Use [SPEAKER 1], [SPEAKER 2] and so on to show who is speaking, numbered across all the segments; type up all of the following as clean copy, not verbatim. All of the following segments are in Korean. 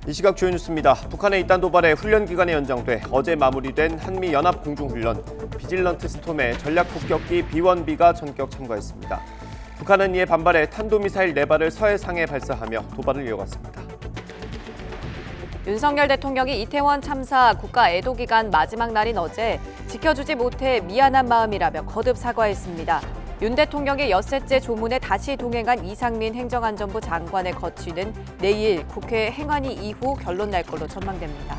[SPEAKER 1] 이 시각 주요 뉴스입니다. 북한의 이딴 도발에 훈련 기간이 연장돼 어제 마무리된 한미 연합 공중훈련 비질런트 스톰에 전략 폭격기 B-1B가 전격 참가했습니다. 북한은 이에 반발해 탄도미사일 4발을 서해상에 발사하며 도발을 이어갔습니다.
[SPEAKER 2] 윤석열 대통령이 이태원 참사 국가 애도 기간 마지막 날인 어제 지켜주지 못해 미안한 마음이라며 거듭 사과했습니다. 윤 대통령의 엿새째 조문에 다시 동행한 이상민 행정안전부 장관의 거취는 내일 국회 행안위 이후 결론 날 걸로 전망됩니다.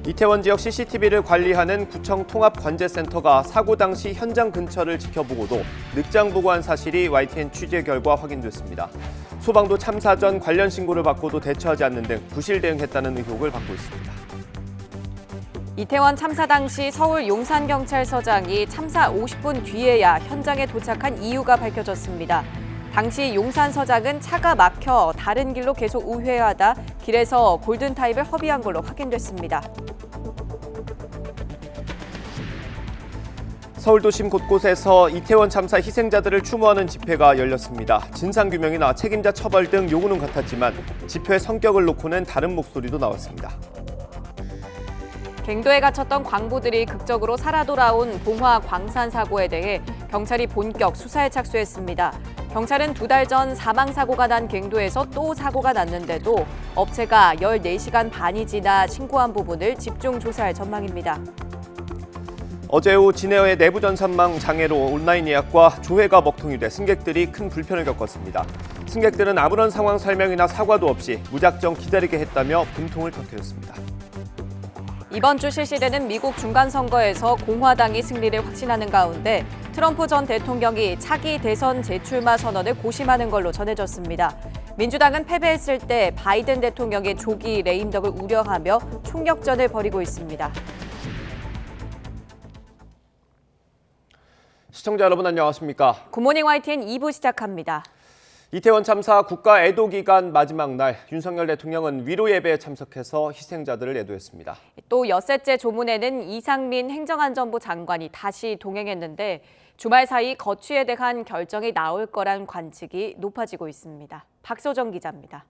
[SPEAKER 1] 이태원 지역 CCTV를 관리하는 구청 통합관제센터가 사고 당시 현장 근처를 지켜보고도 늑장 보고한 사실이 YTN 취재 결과 확인됐습니다. 소방도 참사 전 관련 신고를 받고도 대처하지 않는 등 부실 대응했다는 의혹을 받고 있습니다.
[SPEAKER 2] 이태원 참사 당시 서울 용산경찰서장이 참사 50분 뒤에야 현장에 도착한 이유가 밝혀졌습니다. 당시 용산서장은 차가 막혀 다른 길로 계속 우회하다 길에서 골든타임을 허비한 걸로 확인됐습니다.
[SPEAKER 1] 서울 도심 곳곳에서 이태원 참사 희생자들을 추모하는 집회가 열렸습니다. 진상규명이나 책임자 처벌 등 요구는 같았지만 집회 성격을 놓고는 다른 목소리도 나왔습니다.
[SPEAKER 2] 갱도에 갇혔던 광부들이 극적으로 살아 돌아온 봉화 광산 사고에 대해 경찰이 본격 수사에 착수했습니다. 경찰은 2달 전 사망사고가 난 갱도에서 또 사고가 났는데도 업체가 14시간 반이 지나 신고한 부분을 집중 조사할 전망입니다.
[SPEAKER 1] 어제 오후 진해의 내부 전산망 장애로 온라인 예약과 조회가 먹통이 돼 승객들이 큰 불편을 겪었습니다. 승객들은 아무런 상황 설명이나 사과도 없이 무작정 기다리게 했다며 분통을 터뜨렸습니다.
[SPEAKER 2] 이번 주 실시되는 미국 중간선거에서 공화당이 승리를 확신하는 가운데 트럼프 전 대통령이 차기 대선 재출마 선언을 고심하는 걸로 전해졌습니다. 민주당은 패배했을 때 바이든 대통령의 조기 레임덕을 우려하며 총력전을 벌이고 있습니다.
[SPEAKER 1] 시청자 여러분 안녕하십니까?
[SPEAKER 2] 굿모닝 YTN 2부 시작합니다.
[SPEAKER 1] 이태원 참사 국가 애도 기간 마지막 날 윤석열 대통령은 위로 예배에 참석해서 희생자들을 애도했습니다.
[SPEAKER 2] 또 엿새째 조문에는 이상민 행정안전부 장관이 다시 동행했는데 주말 사이 거취에 대한 결정이 나올 거란 관측이 높아지고 있습니다. 박소정 기자입니다.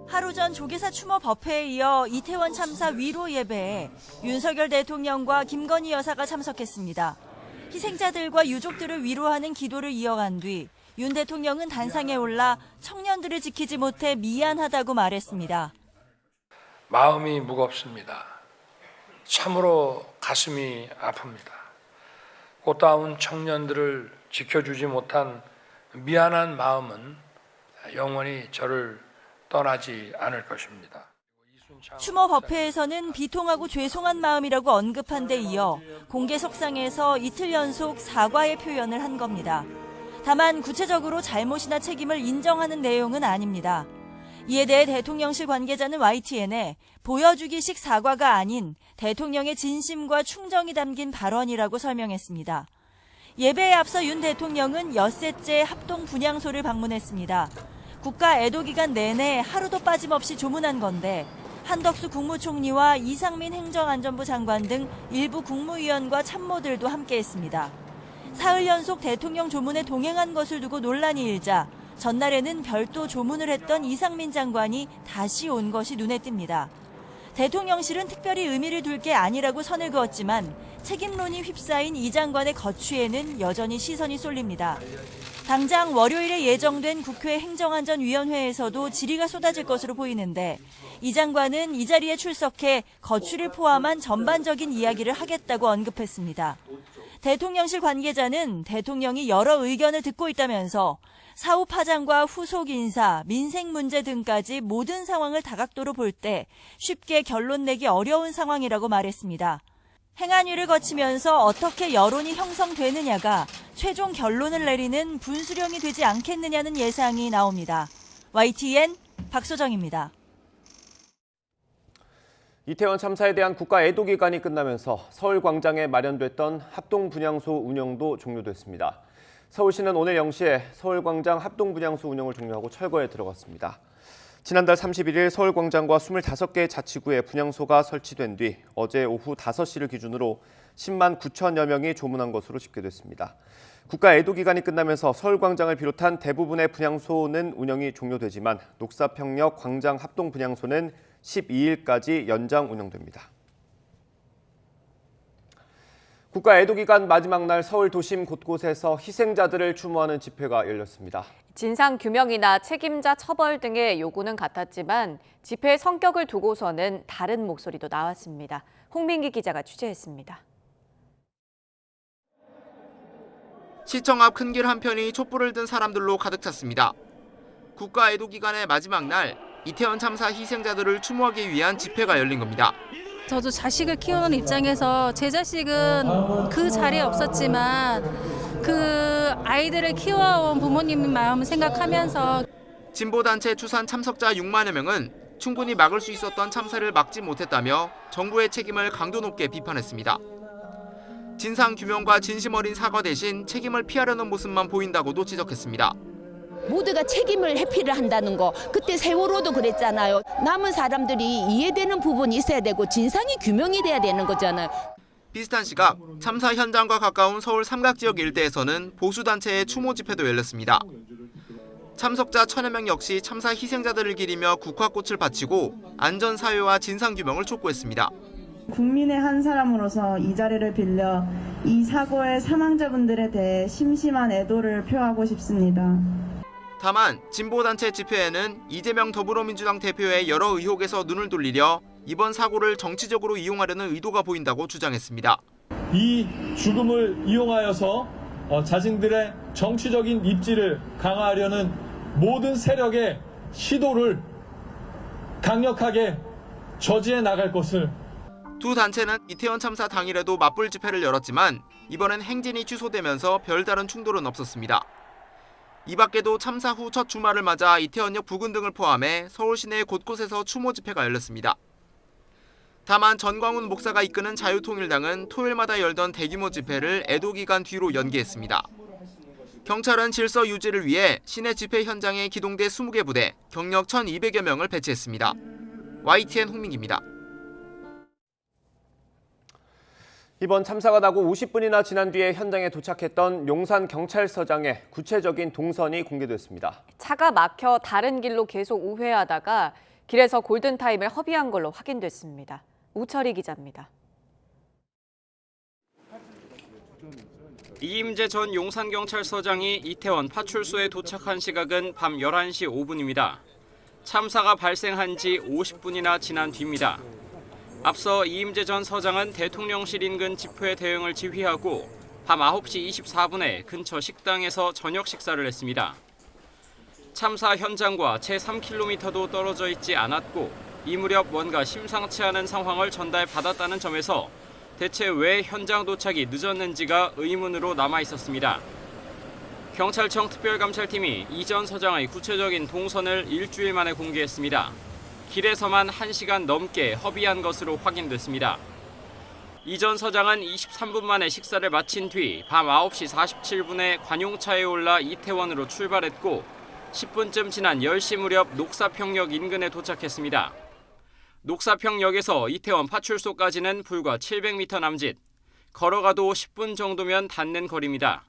[SPEAKER 3] 하루 전 조계사 추모 법회에 이어 이태원 참사 위로 예배에 윤석열 대통령과 김건희 여사가 참석했습니다. 희생자들과 유족들을 위로하는 기도를 이어간 뒤 윤 대통령은 단상에 올라 청년들을 지키지 못해 미안하다고 말했습니다.
[SPEAKER 4] 마음이 무겁습니다. 참으로 가슴이 아픕니다. 꽃다운 청년들을 지켜주지 못한 미안한 마음은 영원히 저를 떠나지 않을 것입니다.
[SPEAKER 3] 추모 법회에서는 비통하고 죄송한 마음이라고 언급한 데 이어 공개석상에서 이틀 연속 사과의 표현을 한 겁니다. 다만 구체적으로 잘못이나 책임을 인정하는 내용은 아닙니다. 이에 대해 대통령실 관계자는 YTN에 보여주기식 사과가 아닌 대통령의 진심과 충정이 담긴 발언이라고 설명했습니다. 예배에 앞서 윤 대통령은 엿새째 합동 분향소를 방문했습니다. 국가 애도 기간 내내 하루도 빠짐없이 조문한 건데 한덕수 국무총리와 이상민 행정안전부 장관 등 일부 국무위원과 참모들도 함께했습니다. 사흘 연속 대통령 조문에 동행한 것을 두고 논란이 일자 전날에는 별도 조문을 했던 이상민 장관이 다시 온 것이 눈에 띕니다. 대통령실은 특별히 의미를 둘 게 아니라고 선을 그었지만 책임론이 휩싸인 이 장관의 거취에는 여전히 시선이 쏠립니다. 당장 월요일에 예정된 국회 행정안전위원회에서도 질의가 쏟아질 것으로 보이는데 이 장관은 이 자리에 출석해 거취를 포함한 전반적인 이야기를 하겠다고 언급했습니다. 대통령실 관계자는 대통령이 여러 의견을 듣고 있다면서 사후 파장과 후속 인사, 민생 문제 등까지 모든 상황을 다각도로 볼 때 쉽게 결론 내기 어려운 상황이라고 말했습니다. 행안위를 거치면서 어떻게 여론이 형성되느냐가 최종 결론을 내리는 분수령이 되지 않겠느냐는 예상이 나옵니다. YTN 박소정입니다.
[SPEAKER 1] 이태원 참사에 대한 국가 애도 기간이 끝나면서 서울광장에 마련됐던 합동분향소 운영도 종료됐습니다. 서울시는 오늘 0시에 서울광장 합동분향소 운영을 종료하고 철거에 들어갔습니다. 지난달 31일 서울광장과 25개의 자치구에 분향소가 설치된 뒤 어제 오후 5시를 기준으로 10만 9천여 명이 조문한 것으로 집계됐습니다. 국가 애도 기간이 끝나면서 서울광장을 비롯한 대부분의 분향소는 운영이 종료되지만 녹사평역 광장 합동 분향소는 12일까지 연장 운영됩니다. 국가 애도 기간 마지막 날 서울 도심 곳곳에서 희생자들을 추모하는 집회가 열렸습니다.
[SPEAKER 2] 진상 규명이나 책임자 처벌 등의 요구는 같았지만 집회의 성격을 두고서는 다른 목소리도 나왔습니다. 홍민기 기자가 취재했습니다.
[SPEAKER 5] 시청 앞 큰 길 한편이 촛불을 든 사람들로 가득 찼습니다. 국가 애도 기간의 마지막 날 이태원 참사 희생자들을 추모하기 위한 집회가 열린 겁니다.
[SPEAKER 6] 저도 자식을 키우는 입장에서 제 자식은 그 자리에 없었지만 그 아이들을 키워온 부모님 마음을 생각하면서
[SPEAKER 5] 진보단체 추산 참석자 6만여 명은 충분히 막을 수 있었던 참사를 막지 못했다며 정부의 책임을 강도 높게 비판했습니다. 진상규명과 진심 어린 사과 대신 책임을 피하려는 모습만 보인다고도 지적했습니다.
[SPEAKER 7] 모두가 책임을 회피를 한다는 거, 그때 세월호도 그랬잖아요. 남은 사람들이 이해되는 부분이 있어야 되고 진상이 규명이 돼야 되는 거잖아요.
[SPEAKER 5] 비슷한 시각 참사 현장과 가까운 서울 삼각지역 일대에서는 보수단체의 추모 집회도 열렸습니다. 참석자 1000여 명 역시 참사 희생자들을 기리며 국화꽃을 바치고 안전사회와 진상규명을 촉구했습니다.
[SPEAKER 8] 국민의 한 사람으로서 이 자리를 빌려 이 사고의 사망자분들에 대해 심심한 애도를 표하고 싶습니다.
[SPEAKER 5] 다만 진보단체 집회에는 이재명 더불어민주당 대표의 여러 의혹에서 눈을 돌리려 이번 사고를 정치적으로 이용하려는 의도가 보인다고 주장했습니다.
[SPEAKER 9] 이 죽음을 이용하여서 자신들의 정치적인 입지를 강화하려는 모든 세력의 시도를 강력하게 저지해 나갈 것을.
[SPEAKER 5] 두 단체는 이태원 참사 당일에도 맞불 집회를 열었지만 이번엔 행진이 취소되면서 별다른 충돌은 없었습니다. 이 밖에도 참사 후 첫 주말을 맞아 이태원역 부근 등을 포함해 서울 시내 곳곳에서 추모 집회가 열렸습니다. 다만 전광훈 목사가 이끄는 자유통일당은 토요일마다 열던 대규모 집회를 애도 기간 뒤로 연기했습니다. 경찰은 질서 유지를 위해 시내 집회 현장에 기동대 20개 부대, 경력 1,200여 명을 배치했습니다. YTN 홍민기입니다.
[SPEAKER 1] 이번 참사가 나고 50분이나 지난 뒤에 현장에 도착했던 용산경찰서장의 구체적인 동선이 공개됐습니다.
[SPEAKER 2] 차가 막혀 다른 길로 계속 우회하다가 길에서 골든타임을 허비한 걸로 확인됐습니다. 우철희 기자입니다.
[SPEAKER 10] 이임재 전 용산경찰서장이 이태원 파출소에 도착한 시각은 밤 11시 5분입니다. 참사가 발생한 지 50분이나 지난 뒤입니다. 앞서 이임재 전 서장은 대통령실 인근 집회 대응을 지휘하고 밤 9시 24분에 근처 식당에서 저녁 식사를 했습니다. 참사 현장과 채 3km도 떨어져 있지 않았고 이 무렵 뭔가 심상치 않은 상황을 전달받았다는 점에서 대체 왜 현장 도착이 늦었는지가 의문으로 남아 있었습니다. 경찰청 특별감찰팀이 이 전 서장의 구체적인 동선을 일주일 만에 공개했습니다. 길에서만 1시간 넘게 허비한 것으로 확인됐습니다. 이 전 서장은 23분 만에 식사를 마친 뒤 밤 9시 47분에 관용차에 올라 이태원으로 출발했고 10분쯤 지난 10시 무렵 녹사평역 인근에 도착했습니다. 녹사평역에서 이태원 파출소까지는 불과 700m 남짓, 걸어가도 10분 정도면 닿는 거리입니다.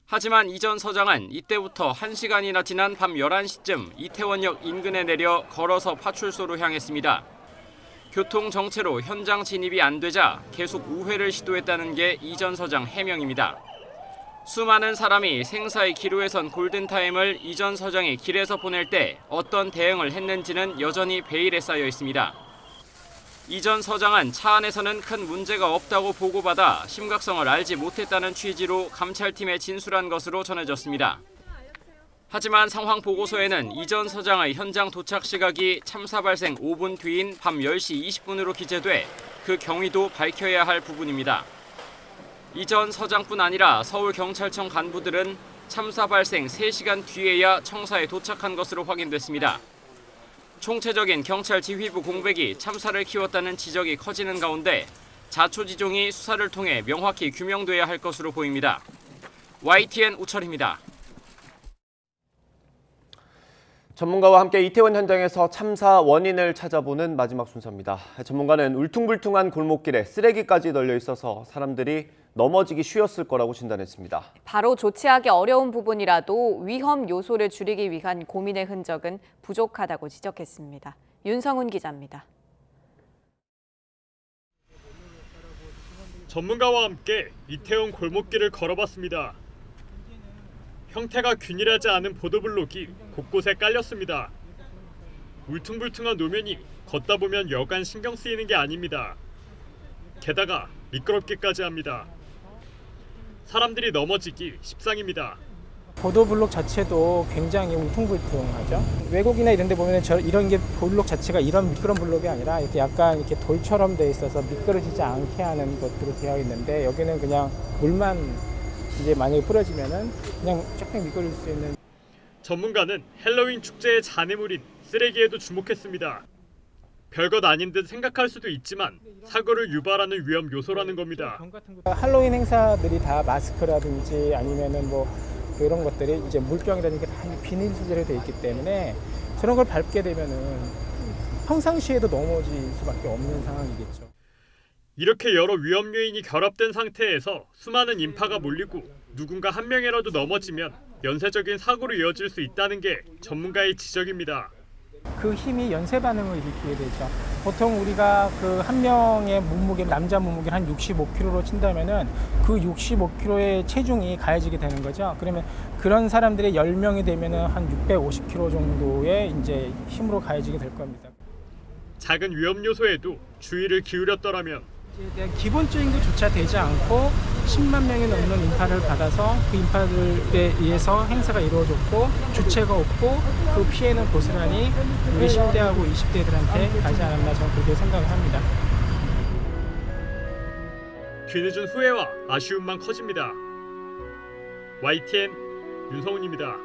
[SPEAKER 10] 하지만 이 전 서장은 이때부터 1시간이나 지난 밤 11시쯤 이태원역 인근에 내려 걸어서 파출소로 향했습니다. 교통 정체로 현장 진입이 안 되자 계속 우회를 시도했다는 게 이 전 서장 해명입니다. 수많은 사람이 생사의 기로에 선 골든타임을 이 전 서장이 길에서 보낼 때 어떤 대응을 했는지는 여전히 베일에 쌓여 있습니다. 이 전 서장은 차 안에서는 큰 문제가 없다고 보고받아 심각성을 알지 못했다는 취지로 감찰팀에 진술한 것으로 전해졌습니다. 하지만 상황 보고서에는 이 전 서장의 현장 도착 시각이 참사 발생 5분 뒤인 밤 10시 20분으로 기재돼 그 경위도 밝혀야 할 부분입니다. 이 전 서장뿐 아니라 서울경찰청 간부들은 참사 발생 3시간 뒤에야 청사에 도착한 것으로 확인됐습니다. 총체적인 경찰 지휘부 공백이 참사를 키웠다는 지적이 커지는 가운데 자초지종이 수사를 통해 명확히 규명돼야 할 것으로 보입니다. YTN 우철입니다.
[SPEAKER 1] 전문가와 함께 이태원 현장에서 참사 원인을 찾아보는 마지막 순서입니다. 전문가는 울퉁불퉁한 골목길에 쓰레기까지 널려 있어서 사람들이 넘어지기 쉬웠을 거라고 진단했습니다.
[SPEAKER 2] 바로 조치하기 어려운 부분이라도 위험 요소를 줄이기 위한 고민의 흔적은 부족하다고 지적했습니다. 윤성훈 기자입니다.
[SPEAKER 11] 전문가와 함께 이태원 골목길을 걸어봤습니다. 형태가 균일하지 않은 보도블록이 곳곳에 깔렸습니다. 울퉁불퉁한 노면이 걷다 보면 여간 신경 쓰이는 게 아닙니다. 게다가 미끄럽기까지 합니다. 사람들이 넘어지기 십상입니다.
[SPEAKER 12] 보도블록 자체도 굉장히 울퉁불퉁하죠. 외국이나 이런 데 보면 이런 게 블록 자체가 이런 미끄러운 블록이 아니라 이렇게 약간 이렇게 돌처럼 돼 있어서 미끄러지지 않게 하는 것들로 되어 있는데, 여기는 그냥 물만 이제 만약에 뿌려지면은 그냥 쫙 미끄러질 수 있는.
[SPEAKER 11] 전문가는 헬로윈 축제의 잔해물인 쓰레기에도 주목했습니다. 별것 아닌 듯 생각할 수도 있지만 사고를 유발하는 위험 요소라는 겁니다.
[SPEAKER 12] 할로윈 행사들이 다 마스크라든지 아니면은 뭐 그런 것들이 이제 물병이라든지 다 비닐 소재로 되어 있기 때문에 저런 걸 밟게 되면은 평상시에도 넘어질 수밖에 없는 상황이겠죠.
[SPEAKER 11] 이렇게 여러 위험 요인이 결합된 상태에서 수많은 인파가 몰리고 누군가 한 명이라도 넘어지면 연쇄적인 사고로 이어질 수 있다는 게 전문가의 지적입니다.
[SPEAKER 12] 그 힘이 연쇄 반응을 일으키게 되죠. 보통 우리가 그 한 명의 몸무게, 남자 몸무게 한 65kg로 친다면은 그 65kg의 체중이 가해지게 되는 거죠. 그러면 그런 사람들이 10명이 되면은 한 650kg 정도의 이제 힘으로 가해지게 될 겁니다. 작은 위험 요소에도 주의를 기울였더라면 기본적인 것조차 되지 않고 10만 명이 넘는 인파를 받아서 그 인파들에 의해서 행사가 이루어졌고 주체가 없고 그 피해는 고스란히 우리 10대하고 20대들한테 가지 않았나 저는 그렇게 생각을 합니다.
[SPEAKER 11] 뒤늦은 후회와 아쉬움만 커집니다. YTN 윤성훈입니다.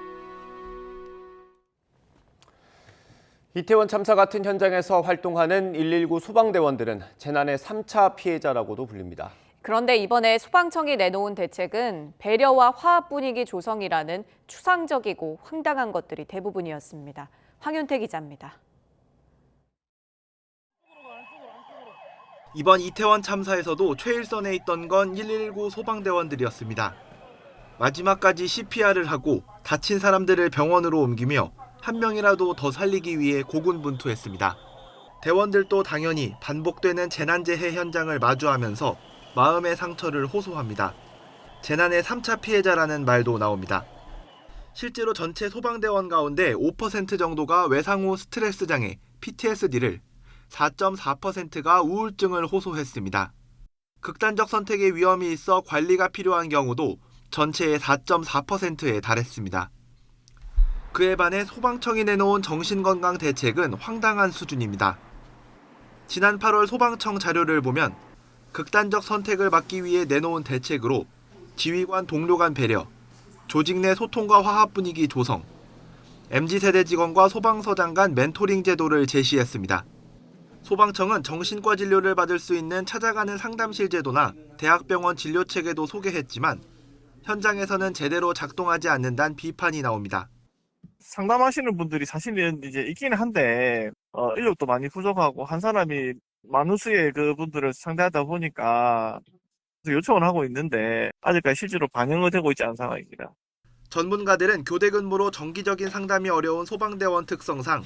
[SPEAKER 1] 이태원 참사 같은 현장에서 활동하는 119 소방대원들은 재난의 3차 피해자라고도 불립니다.
[SPEAKER 2] 그런데 이번에 소방청이 내놓은 대책은 배려와 화합 분위기 조성이라는 추상적이고 황당한 것들이 대부분이었습니다. 황윤태 기자입니다.
[SPEAKER 5] 이번 이태원 참사에서도 최일선에 있던 건 119 소방대원들이었습니다. 마지막까지 CPR을 하고 다친 사람들을 병원으로 옮기며 한 명이라도 더 살리기 위해 고군분투했습니다. 대원들도 당연히 반복되는 재난재해 현장을 마주하면서 마음의 상처를 호소합니다. 재난의 3차 피해자라는 말도 나옵니다. 실제로 전체 소방대원 가운데 5% 정도가 외상 후 스트레스 장애, PTSD를, 4.4%가 우울증을 호소했습니다. 극단적 선택의 위험이 있어 관리가 필요한 경우도 전체의 4.4%에 달했습니다. 그에 반해 소방청이 내놓은 정신건강 대책은 황당한 수준입니다. 지난 8월 소방청 자료를 보면 극단적 선택을 막기 위해 내놓은 대책으로 지휘관 동료 간 배려, 조직 내 소통과 화합 분위기 조성, MZ세대 직원과 소방서장 간 멘토링 제도를 제시했습니다. 소방청은 정신과 진료를 받을 수 있는 찾아가는 상담실 제도나 대학병원 진료체계도 소개했지만 현장에서는 제대로 작동하지 않는다는 비판이 나옵니다.
[SPEAKER 13] 상담하시는 분들이 사실은 이제 있기는 한데 인력도 많이 부족하고 한 사람이 많은 수의 그분들을 상대하다 보니까 요청을 하고 있는데 아직까지 실제로 반영이 되고 있지 않은 상황입니다.
[SPEAKER 5] 전문가들은 교대 근무로 정기적인 상담이 어려운 소방대원 특성상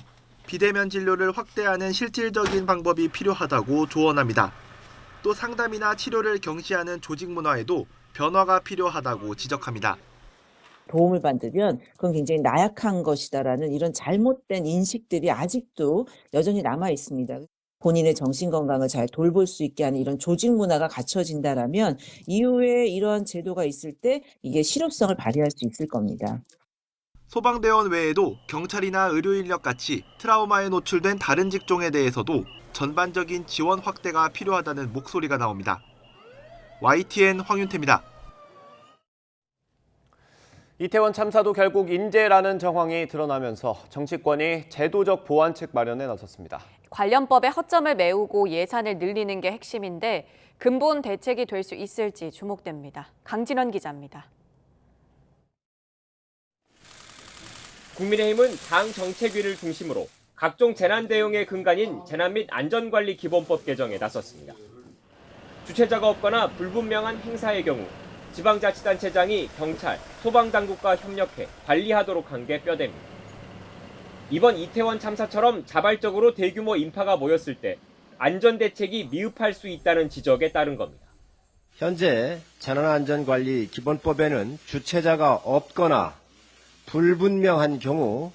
[SPEAKER 5] 비대면 진료를 확대하는 실질적인 방법이 필요하다고 조언합니다. 또 상담이나 치료를 경시하는 조직 문화에도 변화가 필요하다고 지적합니다.
[SPEAKER 14] 도움을 받으면 그건 굉장히 나약한 것이다라는 이런 잘못된 인식들이 아직도 여전히 남아 있습니다. 본인의 정신건강을 잘 돌볼 수 있게 하는 이런 조직 문화가 갖춰진다라면 이후에 이러한 제도가 있을 때 이게 실효성을 발휘할 수 있을 겁니다.
[SPEAKER 5] 소방대원 외에도 경찰이나 의료인력 같이 트라우마에 노출된 다른 직종에 대해서도 전반적인 지원 확대가 필요하다는 목소리가 나옵니다. YTN 황윤태입니다.
[SPEAKER 1] 이태원 참사도 결국 인재라는 정황이 드러나면서 정치권이 제도적 보완책 마련에 나섰습니다.
[SPEAKER 2] 관련법의 허점을 메우고 예산을 늘리는 게 핵심인데 근본 대책이 될 수 있을지 주목됩니다. 강진원 기자입니다.
[SPEAKER 15] 국민의힘은 당 정책위를 중심으로 각종 재난 대응의 근간인 재난 및 안전관리 기본법 개정에 나섰습니다. 주최자가 없거나 불분명한 행사의 경우 지방자치단체장이 경찰, 소방당국과 협력해 관리하도록 한 게 뼈대입니다. 이번 이태원 참사처럼 자발적으로 대규모 인파가 모였을 때 안전대책이 미흡할 수 있다는 지적에 따른 겁니다.
[SPEAKER 16] 현재 재난안전관리 기본법에는 주최자가 없거나 불분명한 경우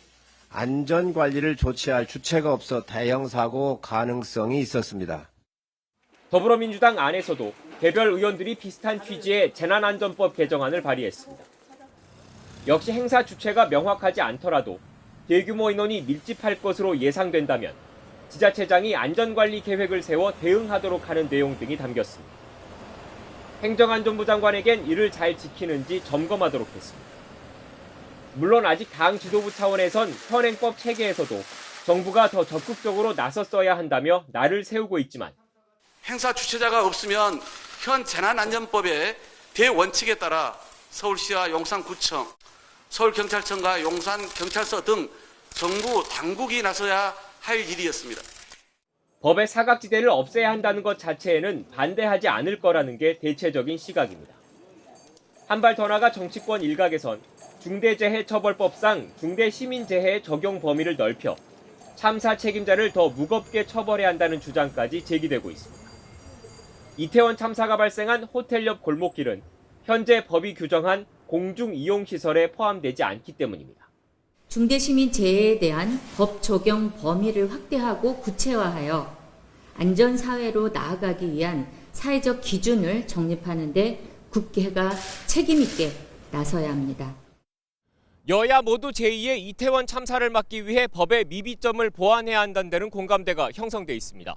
[SPEAKER 16] 안전관리를 조치할 주체가 없어 대형 사고 가능성이 있었습니다.
[SPEAKER 15] 더불어민주당 안에서도 개별 의원들이 비슷한 취지의 재난안전법 개정안을 발의했습니다. 역시 행사 주체가 명확하지 않더라도 대규모 인원이 밀집할 것으로 예상된다면 지자체장이 안전관리 계획을 세워 대응하도록 하는 내용 등이 담겼습니다. 행정안전부 장관에겐 이를 잘 지키는지 점검하도록 했습니다. 물론 아직 당 지도부 차원에선 현행법 체계에서도 정부가 더 적극적으로 나섰어야 한다며 날을 세우고 있지만
[SPEAKER 17] 행사 주최자가 없으면 현 재난안전법의 대원칙에 따라 서울시와 용산구청, 서울경찰청과 용산경찰서 등 정부 당국이 나서야 할 일이었습니다.
[SPEAKER 15] 법의 사각지대를 없애야 한다는 것 자체에는 반대하지 않을 거라는 게 대체적인 시각입니다. 한 발 더 나가 정치권 일각에선 중대재해처벌법상 중대시민재해 적용 범위를 넓혀 참사 책임자를 더 무겁게 처벌해야 한다는 주장까지 제기되고 있습니다. 이태원 참사가 발생한 호텔 옆 골목길은 현재 법이 규정한 공중이용시설에 포함되지 않기 때문입니다.
[SPEAKER 18] 중대시민재해에 대한 법 적용 범위를 확대하고 구체화하여 안전사회로 나아가기 위한 사회적 기준을 정립하는 데 국회가 책임 있게 나서야 합니다.
[SPEAKER 15] 여야 모두 제2의 이태원 참사를 막기 위해 법의 미비점을 보완해야 한다는 데는 공감대가 형성돼 있습니다.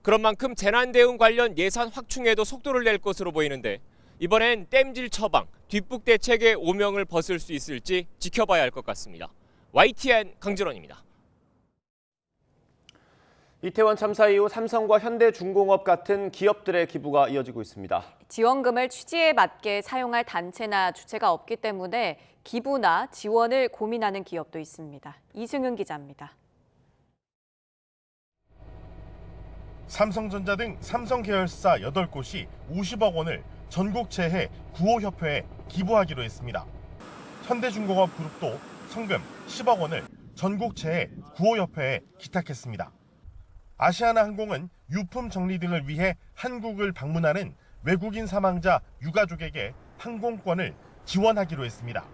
[SPEAKER 15] 그런 만큼 재난 대응 관련 예산 확충에도 속도를 낼 것으로 보이는데 이번엔 땜질 처방, 뒷북 대책의 오명을 벗을 수 있을지 지켜봐야 할 것 같습니다. YTN 강진원입니다.
[SPEAKER 1] 이태원 참사 이후 삼성과 현대중공업 같은 기업들의 기부가 이어지고 있습니다.
[SPEAKER 2] 지원금을 취지에 맞게 사용할 단체나 주체가 없기 때문에 기부나 지원을 고민하는 기업도 있습니다. 이승윤 기자입니다.
[SPEAKER 19] 삼성전자 등 삼성 계열사 8곳이 50억 원을 전국재해 구호협회에 기부하기로 했습니다. 현대중공업 그룹도 성금 10억 원을 전국재해 구호협회에 기탁했습니다. 아시아나항공은 유품 정리 등을 위해 한국을 방문하는 외국인 사망자 유가족에게 항공권을 지원하기로 했습니다.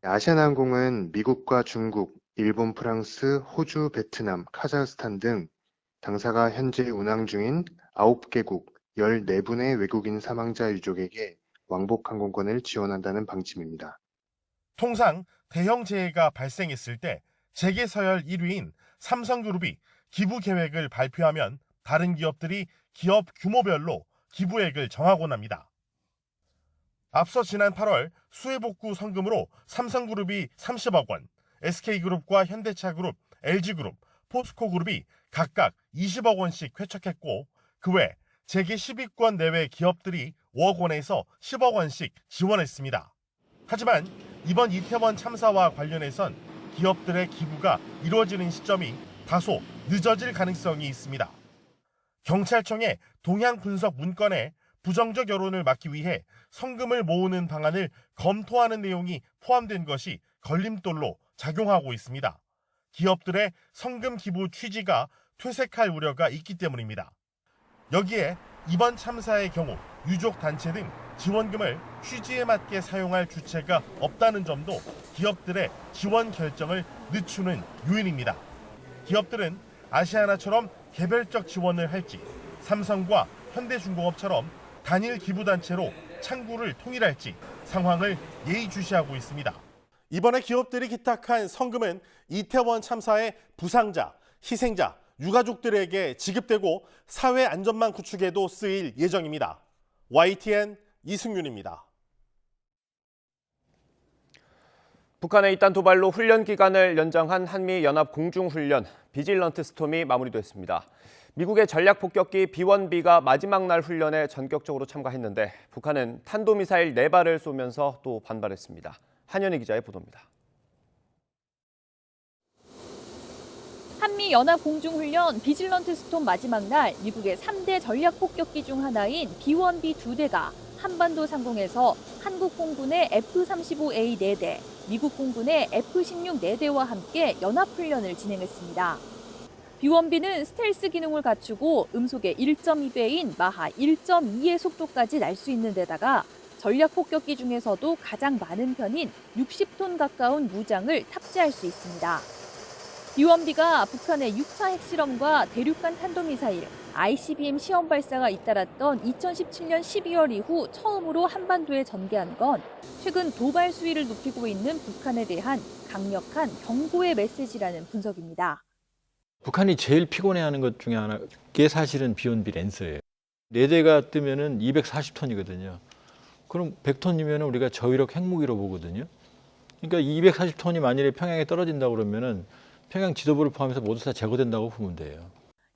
[SPEAKER 20] 아시아나항공은 미국과 중국, 일본, 프랑스, 호주, 베트남, 카자흐스탄 등 당사가 현재 운항 중인 9개국 14분의 외국인 사망자 유족에게 왕복 항공권을 지원한다는 방침입니다.
[SPEAKER 19] 통상 대형 재해가 발생했을 때 재계 서열 1위인 삼성그룹이 기부 계획을 발표하면 다른 기업들이 기업 규모별로 기부액을 정하곤 합니다. 앞서 지난 8월 수해복구 성금으로 삼성그룹이 30억 원, SK그룹과 현대차그룹, LG그룹, 포스코그룹이 각각 20억 원씩 회척했고 그 외 재계 10위권 내외 기업들이 5억 원에서 10억 원씩 지원했습니다. 하지만 이번 이태원 참사와 관련해선 기업들의 기부가 이루어지는 시점이 다소 늦어질 가능성이 있습니다. 경찰청의 동향 분석 문건에 부정적 여론을 막기 위해 성금을 모으는 방안을 검토하는 내용이 포함된 것이 걸림돌로 작용하고 있습니다. 기업들의 성금 기부 취지가 퇴색할 우려가 있기 때문입니다. 여기에 이번 참사의 경우 유족 단체 등 지원금을 취지에 맞게 사용할 주체가 없다는 점도 기업들의 지원 결정을 늦추는 요인입니다. 기업들은 아시아나처럼 개별적 지원을 할지 삼성과 현대중공업처럼 단일 기부단체로 창구를 통일할지 상황을 예의주시하고 있습니다. 이번에 기업들이 기탁한 성금은 이태원 참사의 부상자, 희생자, 유가족들에게 지급되고 사회 안전망 구축에도 쓰일 예정입니다. YTN 이승윤입니다.
[SPEAKER 1] 북한의 잇단 도발로 훈련 기간을 연장한 한미연합 공중훈련 비질런트 스톰이 마무리됐습니다. 미국의 전략폭격기 B-1B가 마지막 날 훈련에 전격적으로 참가했는데 북한은 탄도미사일 4발을 쏘면서 또 반발했습니다. 한현희 기자의 보도입니다.
[SPEAKER 21] 한미연합공중훈련 비질런트 스톰 마지막 날 미국의 3대 전략폭격기 중 하나인 B-1B 2대가 한반도 상공에서 한국 공군의 F-35A 4대, 미국 공군의 F-16 4대와 함께 연합훈련을 진행했습니다. B-1B는 스텔스 기능을 갖추고 음속의 1.2배인 마하 1.2의 속도까지 날 수 있는 데다가 전략폭격기 중에서도 가장 많은 편인 60톤 가까운 무장을 탑재할 수 있습니다. B-1B가 북한의 6차 핵실험과 대륙간 탄도미사일, ICBM 시험 발사가 잇따랐던 2017년 12월 이후 처음으로 한반도에 전개한 건 최근 도발 수위를 높이고 있는 북한에 대한 강력한 경고의 메시지라는 분석입니다.
[SPEAKER 22] 북한이 제일 피곤해하는 것 중에 하나가 사실은 B-1B 랜서예요. 4대가 뜨면은 240톤이거든요. 그럼 100톤이면 우리가 저위력 핵무기로 보거든요. 그러니까 240톤이 만일에 평양에 떨어진다고 그러면은 평양 지도부를 포함해서 모두 다 제거된다고 보면 돼요.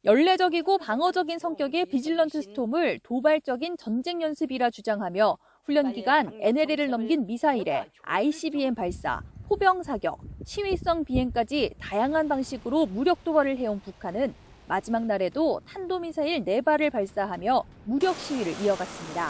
[SPEAKER 21] 연례적이고 방어적인 성격의 비질런트 스톰을 도발적인 전쟁 연습이라 주장하며 훈련 기간 NLL을 넘긴 미사일에 ICBM 발사, 포병 사격, 시위성 비행까지 다양한 방식으로 무력 도발을 해온 북한은 마지막 날에도 탄도미사일 4발을 발사하며 무력 시위를 이어갔습니다.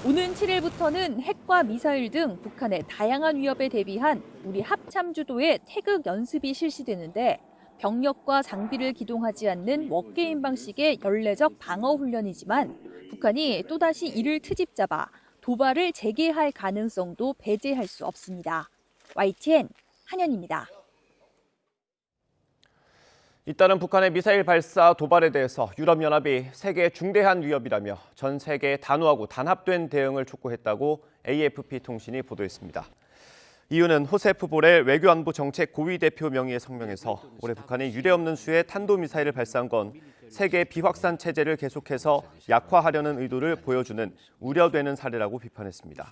[SPEAKER 21] 오는 7일부터는 핵과 미사일 등 북한의 다양한 위협에 대비한 우리 합참 주도의 태극 연습이 실시되는데 병력과 장비를 기동하지 않는 워게임 방식의 연례적 방어 훈련이지만 북한이 또다시 이를 트집 잡아 도발을 재개할 가능성도 배제할 수 없습니다. YTN 한현입니다.
[SPEAKER 1] 잇따른 북한의 미사일 발사 도발에 대해서 유럽연합이 세계 중대한 위협이라며 전 세계에 단호하고 단합된 대응을 촉구했다고 AFP 통신이 보도했습니다. 이유는 호세프 보렐 외교안보 정책 고위 대표 명의의 성명에서 올해 북한이 유례없는 수의 탄도미사일을 발사한 건 세계 비확산 체제를 계속해서 약화하려는 의도를 보여주는 우려되는 사례라고 비판했습니다.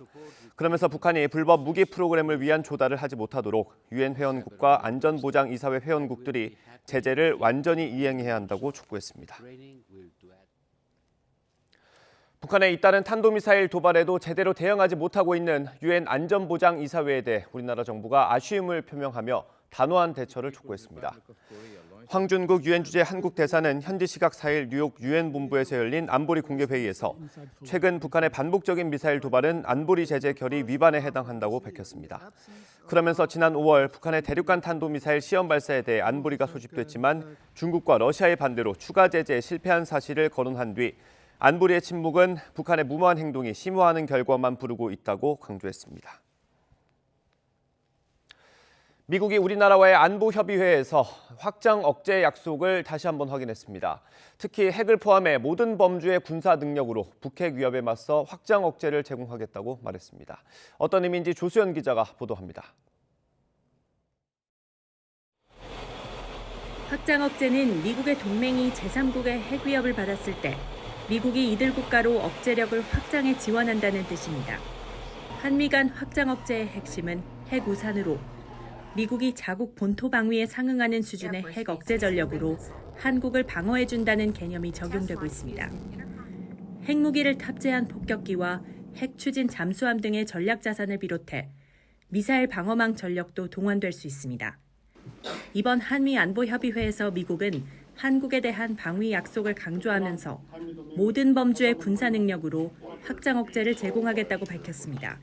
[SPEAKER 1] 그러면서 북한이 불법 무기 프로그램을 위한 조달을 하지 못하도록 유엔 회원국과 안전보장이사회 회원국들이 제재를 완전히 이행해야 한다고 촉구했습니다. 북한의 잇따른 탄도미사일 도발에도 제대로 대응하지 못하고 있는 유엔 안전보장이사회에 대해 우리나라 정부가 아쉬움을 표명하며 단호한 대처를 촉구했습니다. 황준국 유엔 주재 한국 대사는 현지 시각 4일 뉴욕 유엔 본부에서 열린 안보리 공개 회의에서 최근 북한의 반복적인 미사일 도발은 안보리 제재 결의 위반에 해당한다고 밝혔습니다. 그러면서 지난 5월 북한의 대륙간 탄도미사일 시험 발사에 대해 안보리가 소집됐지만 중국과 러시아의 반대로 추가 제재에 실패한 사실을 거론한 뒤 안보리의 침묵은 북한의 무모한 행동이 심화하는 결과만 부르고 있다고 강조했습니다. 미국이 우리나라와의 안보협의회에서 확장 억제 약속을 다시 한번 확인했습니다. 특히 핵을 포함해 모든 범주의 군사 능력으로 북핵 위협에 맞서 확장 억제를 제공하겠다고 말했습니다. 어떤 의미인지 조수연 기자가 보도합니다.
[SPEAKER 23] 확장 억제는 미국의 동맹이 제3국의 핵 위협을 받았을 때 미국이 이들 국가로 억제력을 확장해 지원한다는 뜻입니다. 한미 간 확장 억제의 핵심은 핵 우산으로 미국이 자국 본토 방위에 상응하는 수준의 핵 억제 전력으로 한국을 방어해준다는 개념이 적용되고 있습니다. 핵무기를 탑재한 폭격기와 핵 추진 잠수함 등의 전략 자산을 비롯해 미사일 방어망 전력도 동원될 수 있습니다. 이번 한미 안보협의회에서 미국은 한국에 대한 방위 약속을 강조하면서 모든 범주의 군사 능력으로 확장 억제를 제공하겠다고 밝혔습니다.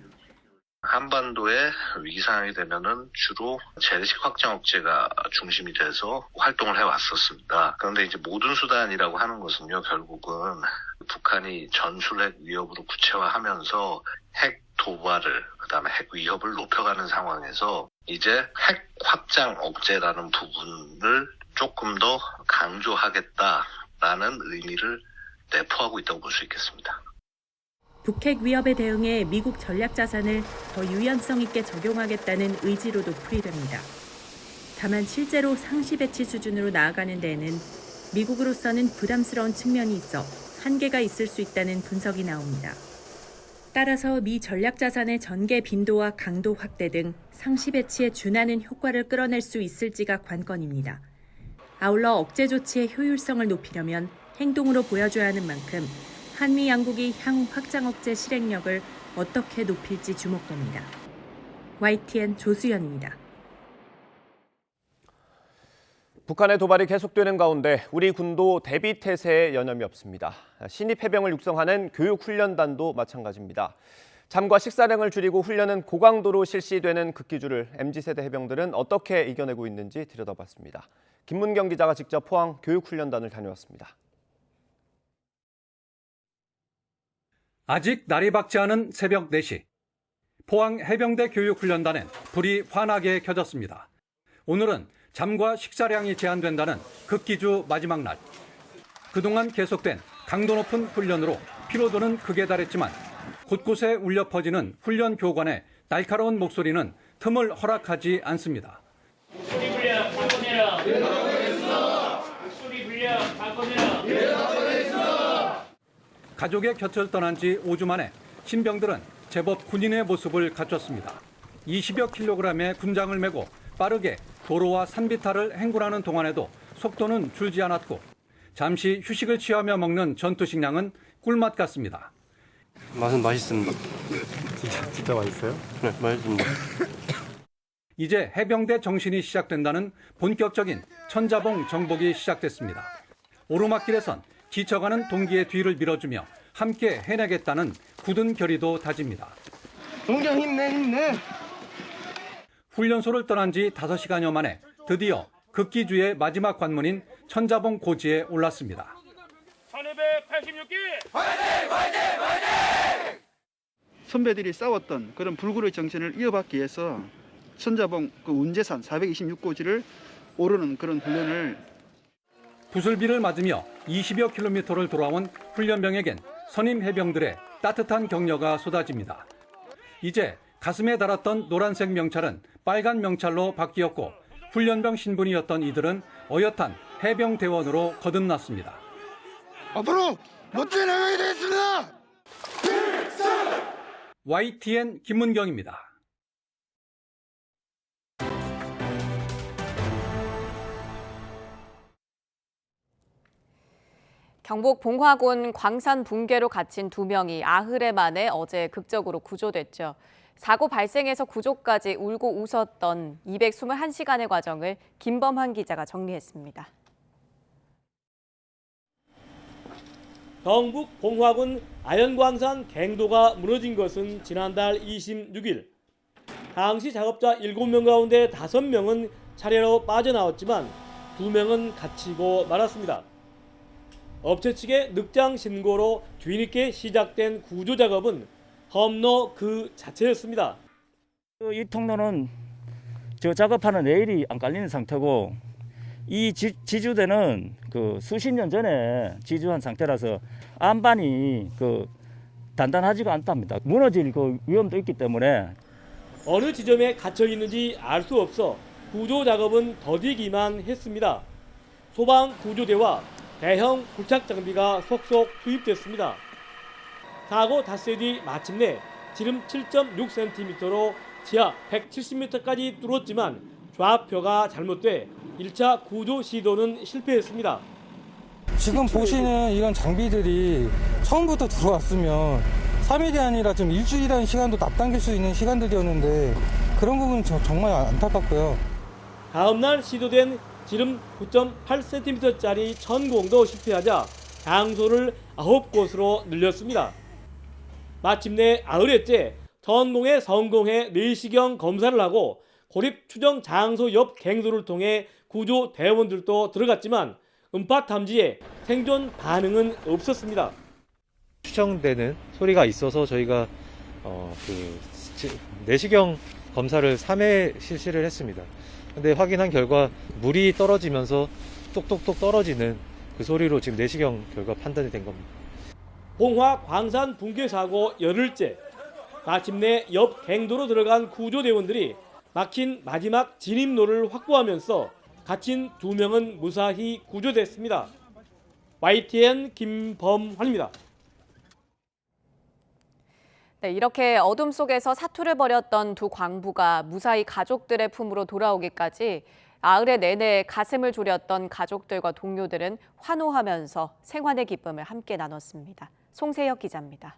[SPEAKER 24] 한반도에 위기 상황이 되면은 주로 재래식 확장 억제가 중심이 돼서 활동을 해왔었습니다. 그런데 이제 모든 수단이라고 하는 것은요, 결국은 북한이 전술핵 위협으로 구체화하면서 핵 도발을, 그다음에 핵 위협을 높여가는 상황에서 이제 핵 확장 억제라는 부분을 조금 더 강조하겠다라는 의미를 내포하고 있다고 볼 수 있겠습니다.
[SPEAKER 23] 북핵 위협에 대응해 미국 전략 자산을 더 유연성 있게 적용하겠다는 의지로도 풀이됩니다. 다만 실제로 상시 배치 수준으로 나아가는 데에는 미국으로서는 부담스러운 측면이 있어 한계가 있을 수 있다는 분석이 나옵니다. 따라서 미 전략 자산의 전개 빈도와 강도 확대 등 상시 배치에 준하는 효과를 끌어낼 수 있을지가 관건입니다. 아울러 억제 조치의 효율성을 높이려면 행동으로 보여줘야 하는 만큼 한미 양국이 향후 확장 억제 실행력을 어떻게 높일지 주목됩니다. YTN 조수연입니다.
[SPEAKER 1] 북한의 도발이 계속되는 가운데 우리 군도 대비 태세에 여념이 없습니다. 신입 해병을 육성하는 교육훈련단도 마찬가지입니다. 잠과 식사량을 줄이고 훈련은 고강도로 실시되는 극기주를 MZ세대 해병들은 어떻게 이겨내고 있는지 들여다봤습니다. 김문경 기자가 직접 포항 교육훈련단을 다녀왔습니다.
[SPEAKER 3] 아직 날이 밝지 않은 새벽 4시. 포항 해병대 교육훈련단엔 불이 환하게 켜졌습니다. 오늘은 잠과 식사량이 제한된다는 극기주 마지막 날. 그동안 계속된 강도 높은 훈련으로 피로도는 극에 달했지만 곳곳에 울려 퍼지는 훈련 교관의 날카로운 목소리는 틈을 허락하지 않습니다.
[SPEAKER 4] 목소리 불려 바꿔내라. 목소리 불려 바꿔내라.
[SPEAKER 3] 가족의 곁을 떠난 지 5주 만에 신병들은 제법 군인의 모습을 갖췄습니다. 20여 킬로그램의 군장을 메고 빠르게 도로와 산비탈을 행군하는 동안에도 속도는 줄지 않았고 잠시 휴식을 취하며 먹는 전투 식량은 꿀맛 같습니다.
[SPEAKER 6] 맛은 맛있습니다. 진짜 맛있어요? 네, 맛있습니다.
[SPEAKER 3] 이제 해병대 정신이 시작된다는 본격적인 천자봉 정복이 시작됐습니다. 오르막길에선 지쳐가는 동기의 뒤를 밀어주며 함께 해내겠다는 굳은 결의도 다집니다.
[SPEAKER 6] 동경 힘내.
[SPEAKER 3] 훈련소를 떠난 지 5시간여 만에 드디어 극기주의 마지막 관문인 천자봉 고지에 올랐습니다.
[SPEAKER 4] 1286기! 화이팅!
[SPEAKER 7] 선배들이 싸웠던 그런 불굴의 정신을 이어받기 위해서 천자봉 운제산 426고지를 오르는 그런 훈련을
[SPEAKER 3] 부슬비를 맞으며 20여 킬로미터를 돌아온 훈련병에겐 선임 해병들의 따뜻한 격려가 쏟아집니다. 이제 가슴에 달았던 노란색 명찰은 빨간 명찰로 바뀌었고 훈련병 신분이었던 이들은 어엿한 해병 대원으로 거듭났습니다.
[SPEAKER 6] 앞으로 멋진 해병이 되겠습니다.
[SPEAKER 3] YTN 김문경입니다.
[SPEAKER 2] 경북 봉화군 광산 붕괴로 갇힌 2명이 나흘 만에 어제 극적으로 구조됐죠. 사고 발생에서 구조까지 울고 웃었던 221시간의 과정을 김범한 기자가 정리했습니다.
[SPEAKER 25] 경북 봉화군 아연광산 갱도가 무너진 것은 지난달 26일. 당시 작업자 7명 가운데 5명은 차례로 빠져나왔지만 2명은 갇히고 말았습니다. 업체 측의 늑장 신고로 뒤늦게 시작된 구조 작업은 험로 그 자체였습니다.
[SPEAKER 26] 이 통로는 저 작업하는 레일이 안 깔리는 상태고 이 지주대는 수십 년 전에 지주한 상태라서 안반이 단단하지가 않답니다. 무너질 위험도 있기 때문에
[SPEAKER 25] 어느 지점에 갇혀 있는지 알 수 없어 구조 작업은 더디기만 했습니다. 소방 구조대와 대형 부착 장비가 속속 투입됐습니다. 사고 닷새 뒤 마침내 지름 7.6cm로 지하 170m까지 뚫었지만 좌표가 잘못돼 1차 구조 시도는 실패했습니다.
[SPEAKER 27] 지금 보시는 이런 장비들이 처음부터 들어왔으면 3일이 아니라 좀 일주일이라는 시간도 앞당길 수 있는 시간들이었는데 그런 부분은 정말 안타깝고요.
[SPEAKER 25] 다음 날 시도된 지름 9.8cm짜리 천공도 실패하자 장소를 9곳으로 늘렸습니다. 마침내 나흘째 천공에 성공해 내시경 검사를 하고 고립 추정 장소 옆 갱도를 통해 구조 대원들도 들어갔지만 음파 탐지에 생존 반응은 없었습니다.
[SPEAKER 28] 추정되는 소리가 있어서 저희가 내시경 검사를 3회 실시를 했습니다. 근데 확인한 결과 물이 떨어지면서 똑똑똑 떨어지는 그 소리로 지금 내시경 결과 판단이 된 겁니다.
[SPEAKER 25] 봉화 광산 붕괴 사고 열흘째. 마침내 옆 갱도로 들어간 구조대원들이 막힌 마지막 진입로를 확보하면서 갇힌 2명은 무사히 구조됐습니다. YTN 김범환입니다.
[SPEAKER 2] 네, 이렇게 어둠 속에서 사투를 벌였던 두 광부가 무사히 가족들의 품으로 돌아오기까지 나흘의 내내 가슴을 졸였던 가족들과 동료들은 환호하면서 생환의 기쁨을 함께 나눴습니다. 송세혁 기자입니다.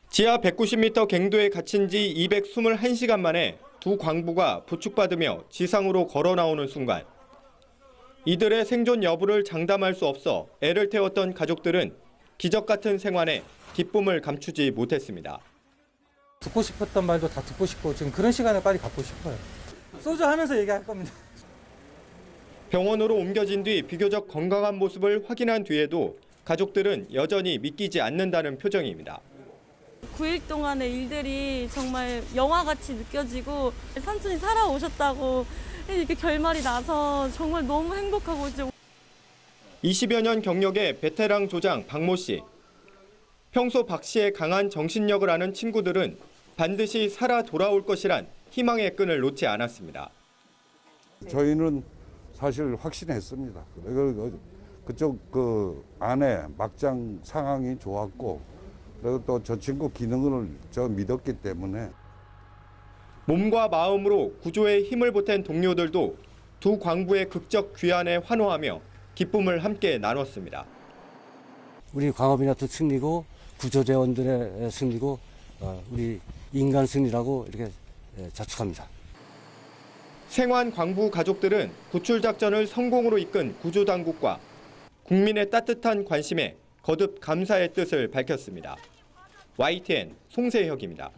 [SPEAKER 29] 지하 190m 갱도에 갇힌 지 221시간 만에
[SPEAKER 5] 두 광부가 부축받으며 지상으로 걸어 나오는 순간 이들의 생존 여부를 장담할 수 없어 애를 태웠던 가족들은 기적 같은 생환에 기쁨을 감추지 못했습니다.
[SPEAKER 27] 듣고 싶었던 말도 다 듣고 싶고 지금 그런 시간을 빨리 갖고 싶어요. 소주 하면서 얘기할 겁니다.
[SPEAKER 5] 병원으로 옮겨진 뒤 비교적 건강한 모습을 확인한 뒤에도 가족들은 여전히 믿기지 않는다는 표정입니다.
[SPEAKER 8] 9일 동안의 일들이 정말 영화같이 느껴지고 삼촌이 살아오셨다고 이렇게 결말이 나서 정말 너무 행복하고
[SPEAKER 5] 20여 년 경력의 베테랑 조장 박모 씨. 평소 박 씨의 강한 정신력을 아는 친구들은 반드시 살아 돌아올 것이란 희망의 끈을 놓지 않았습니다.
[SPEAKER 9] 저희는 사실 확신했습니다. 그쪽 그 안에 막장 상황이 좋았고 그리고 또 저 친구 기능을 믿었기 때문에
[SPEAKER 5] 몸과 마음으로 구조에 힘을 보탠 동료들도 두 광부의 극적 귀환에 환호하며 기쁨을 함께 나눴습니다.
[SPEAKER 10] 우리 광업인하트 승리고 구조대원들의 승리고 우리 인간 승리라고 이렇게 자축합니다.
[SPEAKER 5] 생환 광부 가족들은 구출 작전을 성공으로 이끈 구조당국과 국민의 따뜻한 관심에 거듭 감사의 뜻을 밝혔습니다. YTN 송세혁입니다.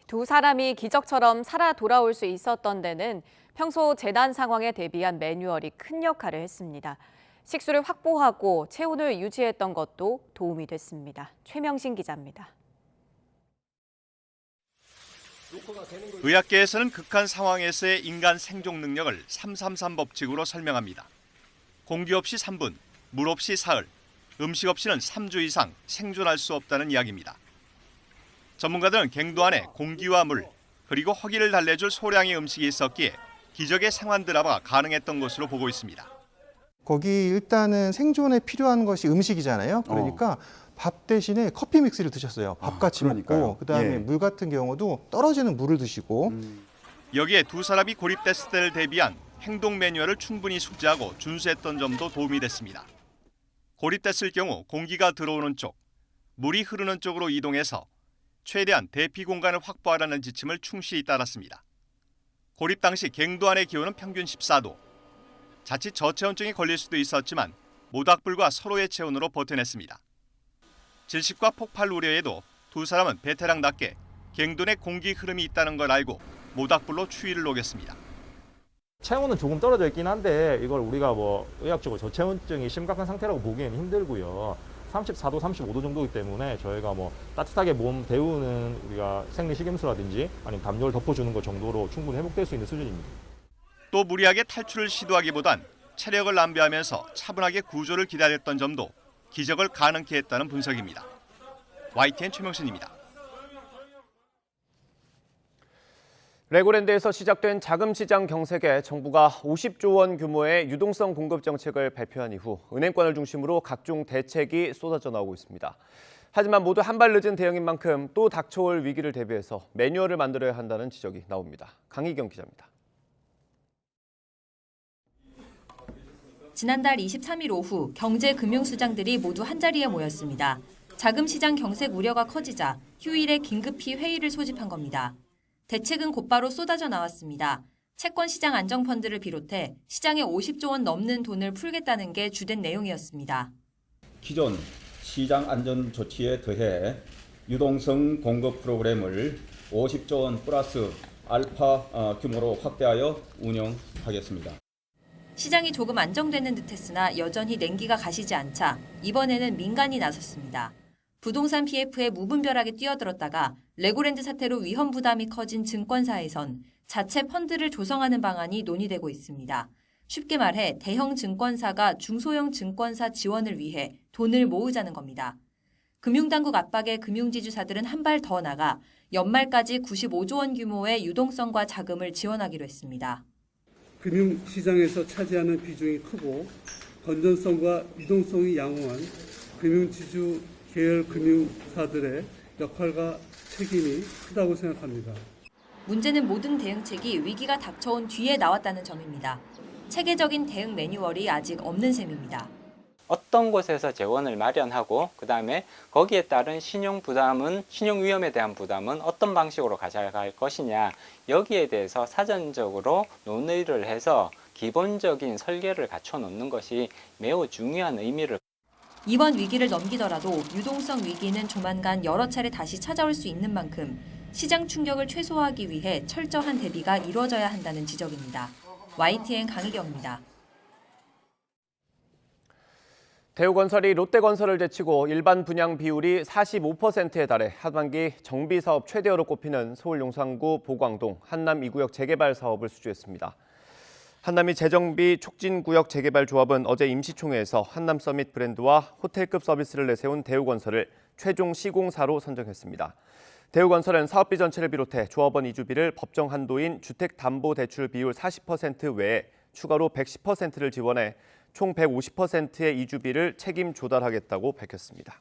[SPEAKER 2] 두 사람이 기적처럼 살아 돌아올 수 있었던 데는 평소 재난 상황에 대비한 매뉴얼이 큰 역할을 했습니다. 식수를 확보하고 체온을 유지했던 것도 도움이 됐습니다. 최명신 기자입니다.
[SPEAKER 11] 의학계에서는 극한 상황에서의 인간 생존 능력을 333 법칙으로 설명합니다. 공기 없이 3분, 물 없이 사흘, 음식 없이는 3주 이상 생존할 수 없다는 이야기입니다. 전문가들은 갱도 안에 공기와 물, 그리고 허기를 달래줄 소량의 음식이 있었기에 기적의 생환 드라마가 가능했던 것으로 보고 있습니다.
[SPEAKER 12] 거기 일단은 생존에 필요한 것이 음식이잖아요. 그러니까 밥 대신에 커피 믹스를 드셨어요. 밥같이 먹고 그다음에 물 같은 경우도 떨어지는 물을 드시고.
[SPEAKER 11] 여기에 두 사람이 고립됐을 때를 대비한 행동 매뉴얼을 충분히 숙지하고 준수했던 점도 도움이 됐습니다. 고립됐을 경우 공기가 들어오는 쪽, 물이 흐르는 쪽으로 이동해서 최대한 대피 공간을 확보하라는 지침을 충실히 따랐습니다. 고립 당시 갱도 안의 기온은 평균 14도. 자칫 저체온증이 걸릴 수도 있었지만 모닥불과 서로의 체온으로 버텨냈습니다. 질식과 폭발 우려에도 두 사람은 베테랑답게 갱도 내 공기 흐름이 있다는 걸 알고 모닥불로 추위를 녹였습니다.
[SPEAKER 13] 체온은 조금 떨어져 있긴 한데 이걸 우리가 의학적으로 저체온증이 심각한 상태라고 보기에는 힘들고요. 34도, 35도 정도이기 때문에 저희가 따뜻하게 몸 데우는 우리가 생리식염수라든지 아니면 담요를 덮어주는 것 정도로 충분히 회복될 수 있는 수준입니다.
[SPEAKER 11] 또 무리하게 탈출을 시도하기보단 체력을 낭비하면서 차분하게 구조를 기다렸던 점도 기적을 가능케 했다는 분석입니다. YTN 최명신입니다.
[SPEAKER 1] 레고랜드에서 시작된 자금시장 경색에 정부가 50조 원 규모의 유동성 공급 정책을 발표한 이후 은행권을 중심으로 각종 대책이 쏟아져 나오고 있습니다. 하지만 모두 한 발 늦은 대응인 만큼 또 닥쳐올 위기를 대비해서 매뉴얼을 만들어야 한다는 지적이 나옵니다. 강희경 기자입니다.
[SPEAKER 14] 지난달 23일 오후 경제금융수장들이 모두 한자리에 모였습니다. 자금시장 경색 우려가 커지자 휴일에 긴급히 회의를 소집한 겁니다. 대책은 곧바로 쏟아져 나왔습니다. 채권시장 안정펀드를 비롯해 시장에 50조 원 넘는 돈을 풀겠다는 게 주된 내용이었습니다.
[SPEAKER 29] 기존 시장 안전 조치에 더해 유동성 공급 프로그램을 50조 원 플러스 알파 규모로 확대하여 운영하겠습니다.
[SPEAKER 14] 시장이 조금 안정되는 듯했으나 여전히 냉기가 가시지 않자 이번에는 민간이 나섰습니다. 부동산 PF에 무분별하게 뛰어들었다가 레고랜드 사태로 위험 부담이 커진 증권사에선 자체 펀드를 조성하는 방안이 논의되고 있습니다. 쉽게 말해 대형 증권사가 중소형 증권사 지원을 위해 돈을 모으자는 겁니다. 금융당국 압박에 금융지주사들은 한 발 더 나가 연말까지 95조 원 규모의 유동성과 자금을 지원하기로 했습니다.
[SPEAKER 30] 금융시장에서 차지하는 비중이 크고 건전성과 유동성이 양호한 금융지주 계열 금융사들의 역할과 책임이 크다고 생각합니다.
[SPEAKER 14] 문제는 모든 대응책이 위기가 닥쳐온 뒤에 나왔다는 점입니다. 체계적인 대응 매뉴얼이 아직 없는 셈입니다.
[SPEAKER 15] 어떤 곳에서 재원을 마련하고 그다음에 거기에 따른 신용 위험에 대한 부담은 어떤 방식으로 가져갈 것이냐, 여기에 대해서 사전적으로 논의를 해서 기본적인 설계를 갖춰 놓는 것이 매우 중요한 의미를.
[SPEAKER 14] 이번 위기를 넘기더라도 유동성 위기는 조만간 여러 차례 다시 찾아올 수 있는 만큼 시장 충격을 최소화하기 위해 철저한 대비가 이루어져야 한다는 지적입니다. YTN 강희경입니다.
[SPEAKER 1] 대우건설이 롯데건설을 제치고 일반 분양 비율이 45%에 달해 하반기 정비사업 최대어로 꼽히는 서울 용산구 보광동 한남 2구역 재개발 사업을 수주했습니다. 한남이 재정비 촉진구역 재개발 조합은 어제 임시총회에서 한남 서밋 브랜드와 호텔급 서비스를 내세운 대우건설을 최종 시공사로 선정했습니다. 대우건설은 사업비 전체를 비롯해 조합원 이주비를 법정 한도인 주택담보대출 비율 40% 외에 추가로 110%를 지원해 총 150%의 이주비를 책임 조달하겠다고 밝혔습니다.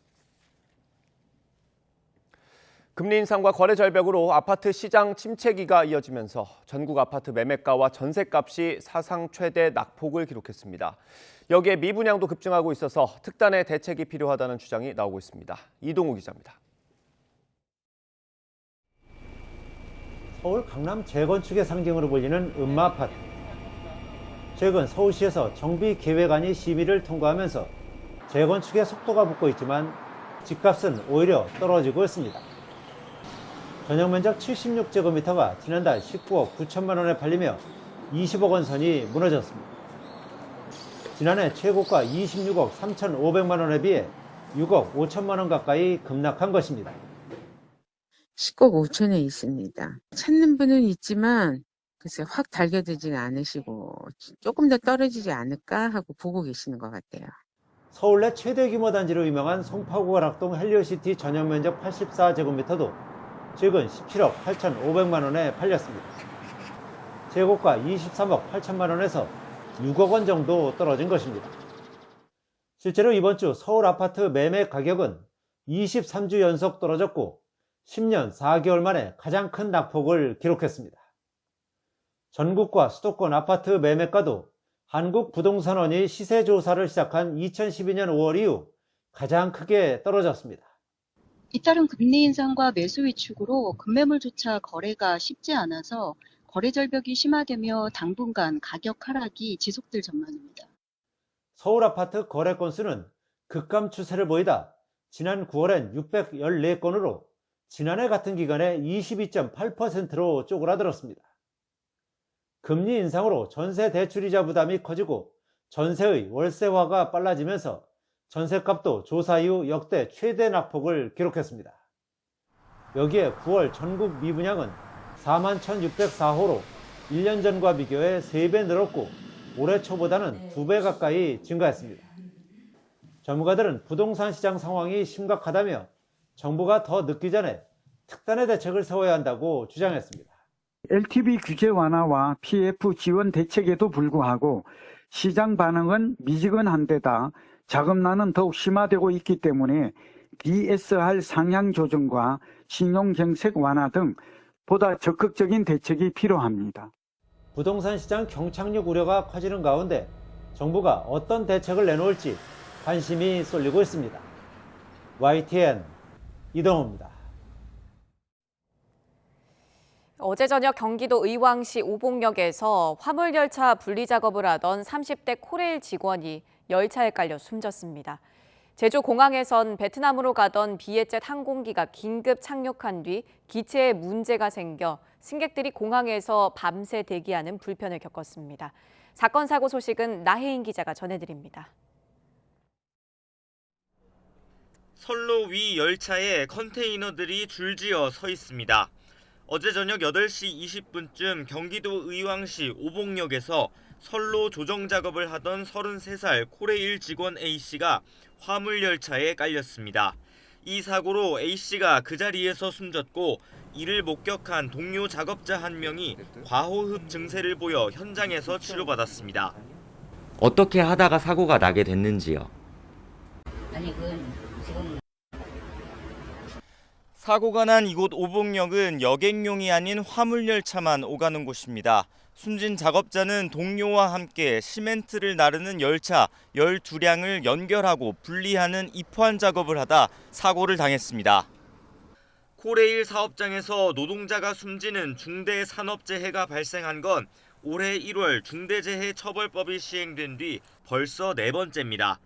[SPEAKER 1] 금리 인상과 거래 절벽으로 아파트 시장 침체기가 이어지면서 전국 아파트 매매가와 전셋값이 사상 최대 낙폭을 기록했습니다. 여기에 미분양도 급증하고 있어서 특단의 대책이 필요하다는 주장이 나오고 있습니다. 이동우 기자입니다.
[SPEAKER 16] 서울 강남 재건축의 상징으로 불리는 음마아파트. 최근 서울시에서 정비계획안이 심의를 통과하면서 재건축의 속도가 붙고 있지만 집값은 오히려 떨어지고 있습니다. 전용 면적 76제곱미터가 지난달 19억 9천만 원에 팔리며 20억 원 선이 무너졌습니다. 지난해 최고가 26억 3,500만 원에 비해 6억 5천만 원 가까이 급락한 것입니다.
[SPEAKER 17] 10억 5천에 있습니다. 찾는 분은 있지만 글쎄 확 달겨들지는 않으시고 조금 더 떨어지지 않을까 하고 보고 계시는 것 같아요.
[SPEAKER 16] 서울 내 최대 규모 단지로 유명한 송파구 가락동 헬리오시티 전용 면적 84제곱미터도 최근 17억 8,500만 원에 팔렸습니다. 재고가 23억 8천만 원에서 6억 원 정도 떨어진 것입니다. 실제로 이번 주 서울 아파트 매매 가격은 23주 연속 떨어졌고 10년 4개월 만에 가장 큰 낙폭을 기록했습니다. 전국과 수도권 아파트 매매가도 한국부동산원이 시세조사를 시작한 2012년 5월 이후 가장 크게 떨어졌습니다.
[SPEAKER 18] 잇따른 금리 인상과 매수 위축으로 급매물조차 거래가 쉽지 않아서 거래 절벽이 심화되며 당분간 가격 하락이 지속될 전망입니다.
[SPEAKER 16] 서울 아파트 거래 건수는 급감 추세를 보이다 지난 9월엔 614건으로 지난해 같은 기간에 22.8%로 쪼그라들었습니다. 금리 인상으로 전세 대출이자 부담이 커지고 전세의 월세화가 빨라지면서 전셋값도 조사 이후 역대 최대 낙폭을 기록했습니다. 여기에 9월 전국 미분양은 41,604호로 1년 전과 비교해 3배 늘었고 올해 초보다는 2배 가까이 증가했습니다. 전문가들은 부동산 시장 상황이 심각하다며 정부가 더 늦기 전에 특단의 대책을 세워야 한다고 주장했습니다.
[SPEAKER 19] LTV 규제 완화와 PF 지원 대책에도 불구하고 시장 반응은 미지근한 데다 자금난은 더욱 심화되고 있기 때문에 DSR 상향 조정과 신용정책 완화 등 보다 적극적인 대책이 필요합니다.
[SPEAKER 16] 부동산 시장 경착륙 우려가 커지는 가운데 정부가 어떤 대책을 내놓을지 관심이 쏠리고 있습니다. YTN 이동호입니다.
[SPEAKER 2] 어제 저녁 경기도 의왕시 오봉역에서 화물열차 분리 작업을 하던 30대 코레일 직원이 열차에 깔려 숨졌습니다. 제주공항에선 베트남으로 가던 비에젯 항공기가 긴급 착륙한 뒤 기체에 문제가 생겨 승객들이 공항에서 밤새 대기하는 불편을 겪었습니다. 사건 사고 소식은 나혜인 기자가 전해드립니다.
[SPEAKER 20] 선로 위 열차에 컨테이너들이 줄지어 서 있습니다. 어제 저녁 8시 20분쯤 경기도 의왕시 오봉역에서 선로 조정 작업을 하던 33살 코레일 직원 A씨가 화물열차에 깔렸습니다. 이 사고로 A씨가 그 자리에서 숨졌고 이를 목격한 동료 작업자 한 명이 과호흡 증세를 보여 현장에서 치료받았습니다.
[SPEAKER 21] 어떻게 하다가 사고가 나게 됐는지요?
[SPEAKER 22] 아니 지금
[SPEAKER 20] 사고가 난 이곳 오봉역은 여객용이 아닌 화물열차만 오가는 곳입니다. 숨진 작업자는 동료와 함께 시멘트를 나르는 열차 12량을 연결하고 분리하는 입환 작업을 하다 사고를 당했습니다. 코레일 사업장에서 노동자가 숨지는 중대산업재해가 발생한 건 올해 1월 중대재해처벌법이 시행된 뒤 벌써 4번째입니다.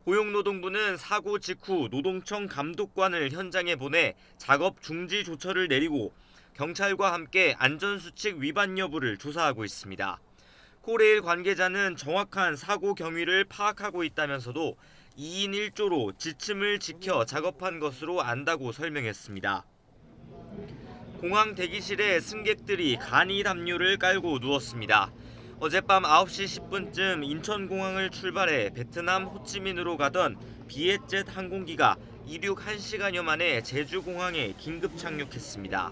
[SPEAKER 20] 고용노동부는 사고 직후 노동청 감독관을 현장에 보내 작업 중지 조처를 내리고 경찰과 함께 안전수칙 위반 여부를 조사하고 있습니다. 코레일 관계자는 정확한 사고 경위를 파악하고 있다면서도 2인 1조로 지침을 지켜 작업한 것으로 안다고 설명했습니다. 공항 대기실에 승객들이 간이 담요를 깔고 누웠습니다. 어젯밤 9시 10분쯤 인천공항을 출발해 베트남 호치민으로 가던 비에젯 항공기가 이륙 1시간여 만에 제주공항에 긴급 착륙했습니다.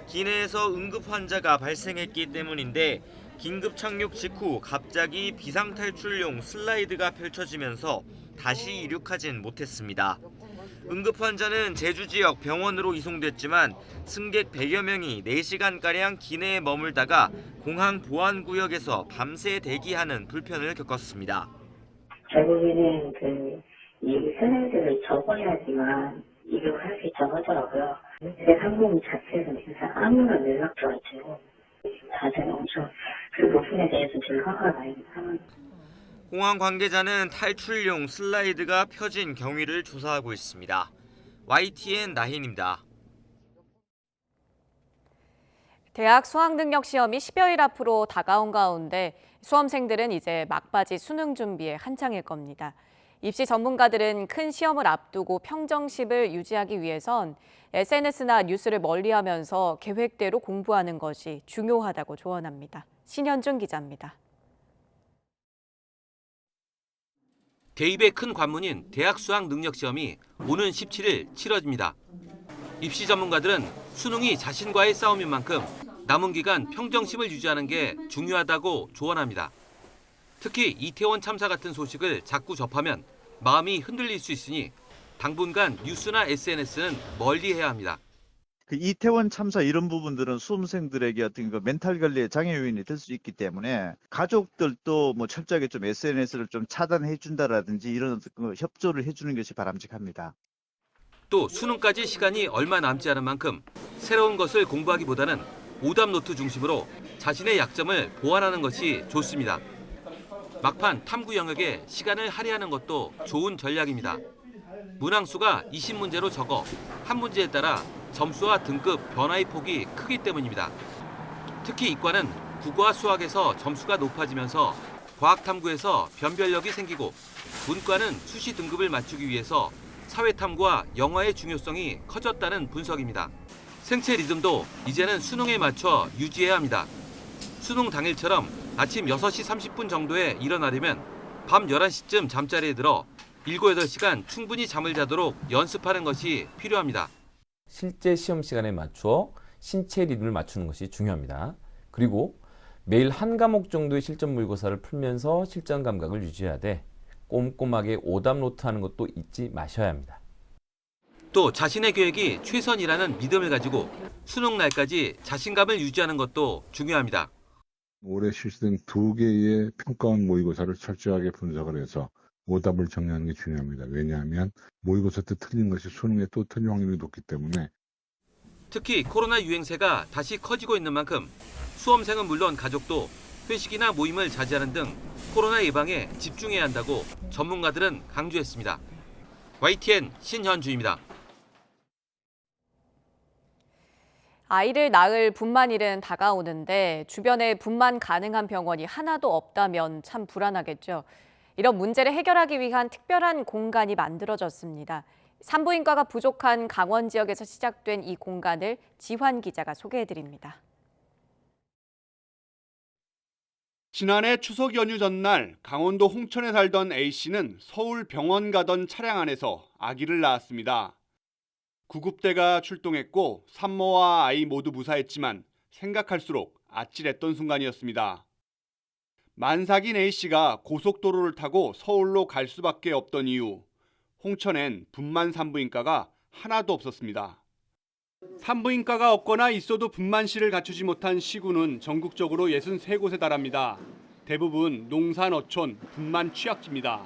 [SPEAKER 20] 기내에서 응급 환자가 발생했기 때문인데 긴급 착륙 직후 갑자기 비상탈출용 슬라이드가 펼쳐지면서 다시 이륙하진 못했습니다. 응급 환자는 제주 지역 병원으로 이송됐지만 승객 100여 명이 4시간가량 기내에 머물다가 공항 보안구역에서 밤새 대기하는 불편을 겪었습니다.
[SPEAKER 3] 결국에는 이 슬라이드를 접어야지만 이륙을 할 수 있다고 하더라고요. 제 항공 자체에서 진짜 아무런 연락도 안 주고 다들 엄청 그 부분에 대해서 지금 화가 나 있는 상황입니다.
[SPEAKER 20] 공항 관계자는 탈출용 슬라이드가 펴진 경위를 조사하고 있습니다. YTN 나힌입니다.
[SPEAKER 2] 대학 수학능력 시험이 10여일 앞으로 다가온 가운데 수험생들은 이제 막바지 수능 준비에 한창일 겁니다. 입시 전문가들은 큰 시험을 앞두고 평정심을 유지하기 위해선 SNS나 뉴스를 멀리하면서 계획대로 공부하는 것이 중요하다고 조언합니다. 신현준 기자입니다.
[SPEAKER 4] 대입의 큰 관문인 대학 수학 능력 시험이 오는 17일 치러집니다. 입시 전문가들은 수능이 자신과의 싸움인 만큼 남은 기간 평정심을 유지하는 게 중요하다고 조언합니다. 특히 이태원 참사 같은 소식을 자꾸 접하면 마음이 흔들릴 수 있으니 당분간 뉴스나 SNS는 멀리해야 합니다.
[SPEAKER 6] 그 이태원 참사 이런 부분들은 수험생들에게 어떤 그 멘탈 관리의 장애 요인이 될 수 있기 때문에 가족들도 뭐 철저하게 좀 SNS를 좀 차단해 준다라든지 이런 협조를 해주는 것이 바람직합니다.
[SPEAKER 4] 또 수능까지 시간이 얼마 남지 않은 만큼 새로운 것을 공부하기보다는 오답 노트 중심으로 자신의 약점을 보완하는 것이 좋습니다. 막판 탐구 영역에 시간을 할애하는 것도 좋은 전략입니다. 문항수가 20문제로 적어 한 문제에 따라 점수와 등급 변화의 폭이 크기 때문입니다. 특히 이과는 국어와 수학에서 점수가 높아지면서 과학 탐구에서 변별력이 생기고 문과는 수시 등급을 맞추기 위해서 사회 탐구와 영어의 중요성이 커졌다는 분석입니다. 생체 리듬도 이제는 수능에 맞춰 유지해야 합니다. 수능 당일처럼 아침 6시 30분 정도에 일어나려면 밤 11시쯤 잠자리에 들어 7, 8시간 충분히 잠을 자도록 연습하는 것이 필요합니다.
[SPEAKER 7] 실제 시험 시간에 맞추어 신체 리듬을 맞추는 것이 중요합니다. 그리고 매일 한 과목 정도의 실전 모의고사를 풀면서 실전 감각을 유지해야 돼 꼼꼼하게 오답 노트 하는 것도 잊지 마셔야 합니다.
[SPEAKER 4] 또 자신의 계획이 최선이라는 믿음을 가지고 수능 날까지 자신감을 유지하는 것도 중요합니다.
[SPEAKER 22] 올해 실시된 2개의 평가원 모의고사를 철저하게 분석을 해서 오답을 정리하는 게 중요합니다. 왜냐하면 모의고사 때 틀린 것이 수능에 또 틀릴 확률이 높기 때문에.
[SPEAKER 4] 특히 코로나 유행세가 다시 커지고 있는 만큼 수험생은 물론 가족도 회식이나 모임을 자제하는 등 코로나 예방에 집중해야 한다고 전문가들은 강조했습니다. YTN 신현주입니다.
[SPEAKER 2] 아이를 낳을 분만일은 다가오는데 주변에 분만 가능한 병원이 하나도 없다면 참 불안하겠죠. 이런 문제를 해결하기 위한 특별한 공간이 만들어졌습니다. 산부인과가 부족한 강원 지역에서 시작된 이 공간을 지환 기자가 소개해드립니다.
[SPEAKER 23] 지난해 추석 연휴 전날 강원도 홍천에 살던 A씨는 서울 병원 가던 차량 안에서 아기를 낳았습니다. 구급대가 출동했고 산모와 아이 모두 무사했지만 생각할수록 아찔했던 순간이었습니다. 만삭인 A씨가 고속도로를 타고 서울로 갈 수밖에 없던 이유, 홍천엔 분만 산부인과가 하나도 없었습니다. 산부인과가 없거나 있어도 분만실을 갖추지 못한 시군은 전국적으로 63곳에 달합니다. 대부분 농산, 어촌, 분만 취약지입니다.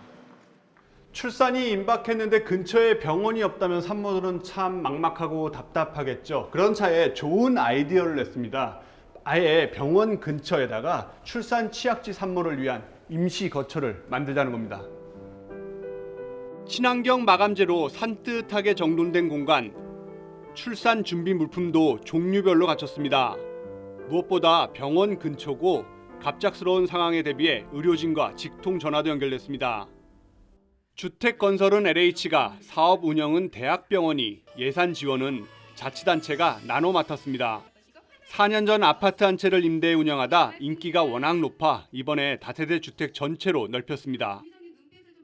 [SPEAKER 23] 출산이 임박했는데 근처에 병원이 없다면 산모들은 참 막막하고 답답하겠죠. 그런 차에 좋은 아이디어를 냈습니다. 아예 병원 근처에다가 출산 취약지 산모를 위한 임시 거처를 만들자는 겁니다. 친환경 마감재로 산뜻하게 정돈된 공간, 출산 준비 물품도 종류별로 갖췄습니다. 무엇보다 병원 근처고 갑작스러운 상황에 대비해 의료진과 직통 전화도 연결됐습니다. 주택 건설은 LH가, 사업 운영은 대학병원이, 예산 지원은 자치단체가 나눠 맡았습니다. 4년 전 아파트 한 채를 임대해 운영하다 인기가 워낙 높아 이번에 다세대 주택 전체로 넓혔습니다.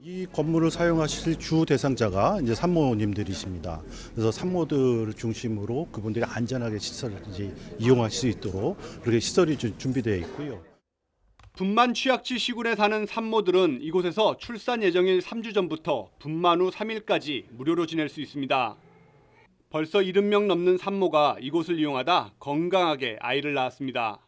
[SPEAKER 5] 이 건물을 사용하실 주 대상자가 이제 산모님들이십니다. 그래서 산모들을 중심으로 그분들이 안전하게 시설을 이제 이용할 수 있도록 그렇게 시설이 준비되어 있고요.
[SPEAKER 23] 분만 취약지 시군에 사는 산모들은 이곳에서 출산 예정일 3주 전부터 분만 후 3일까지 무료로 지낼 수 있습니다. 벌써 70명 넘는 산모가 이곳을 이용하다 건강하게 아이를 낳았습니다.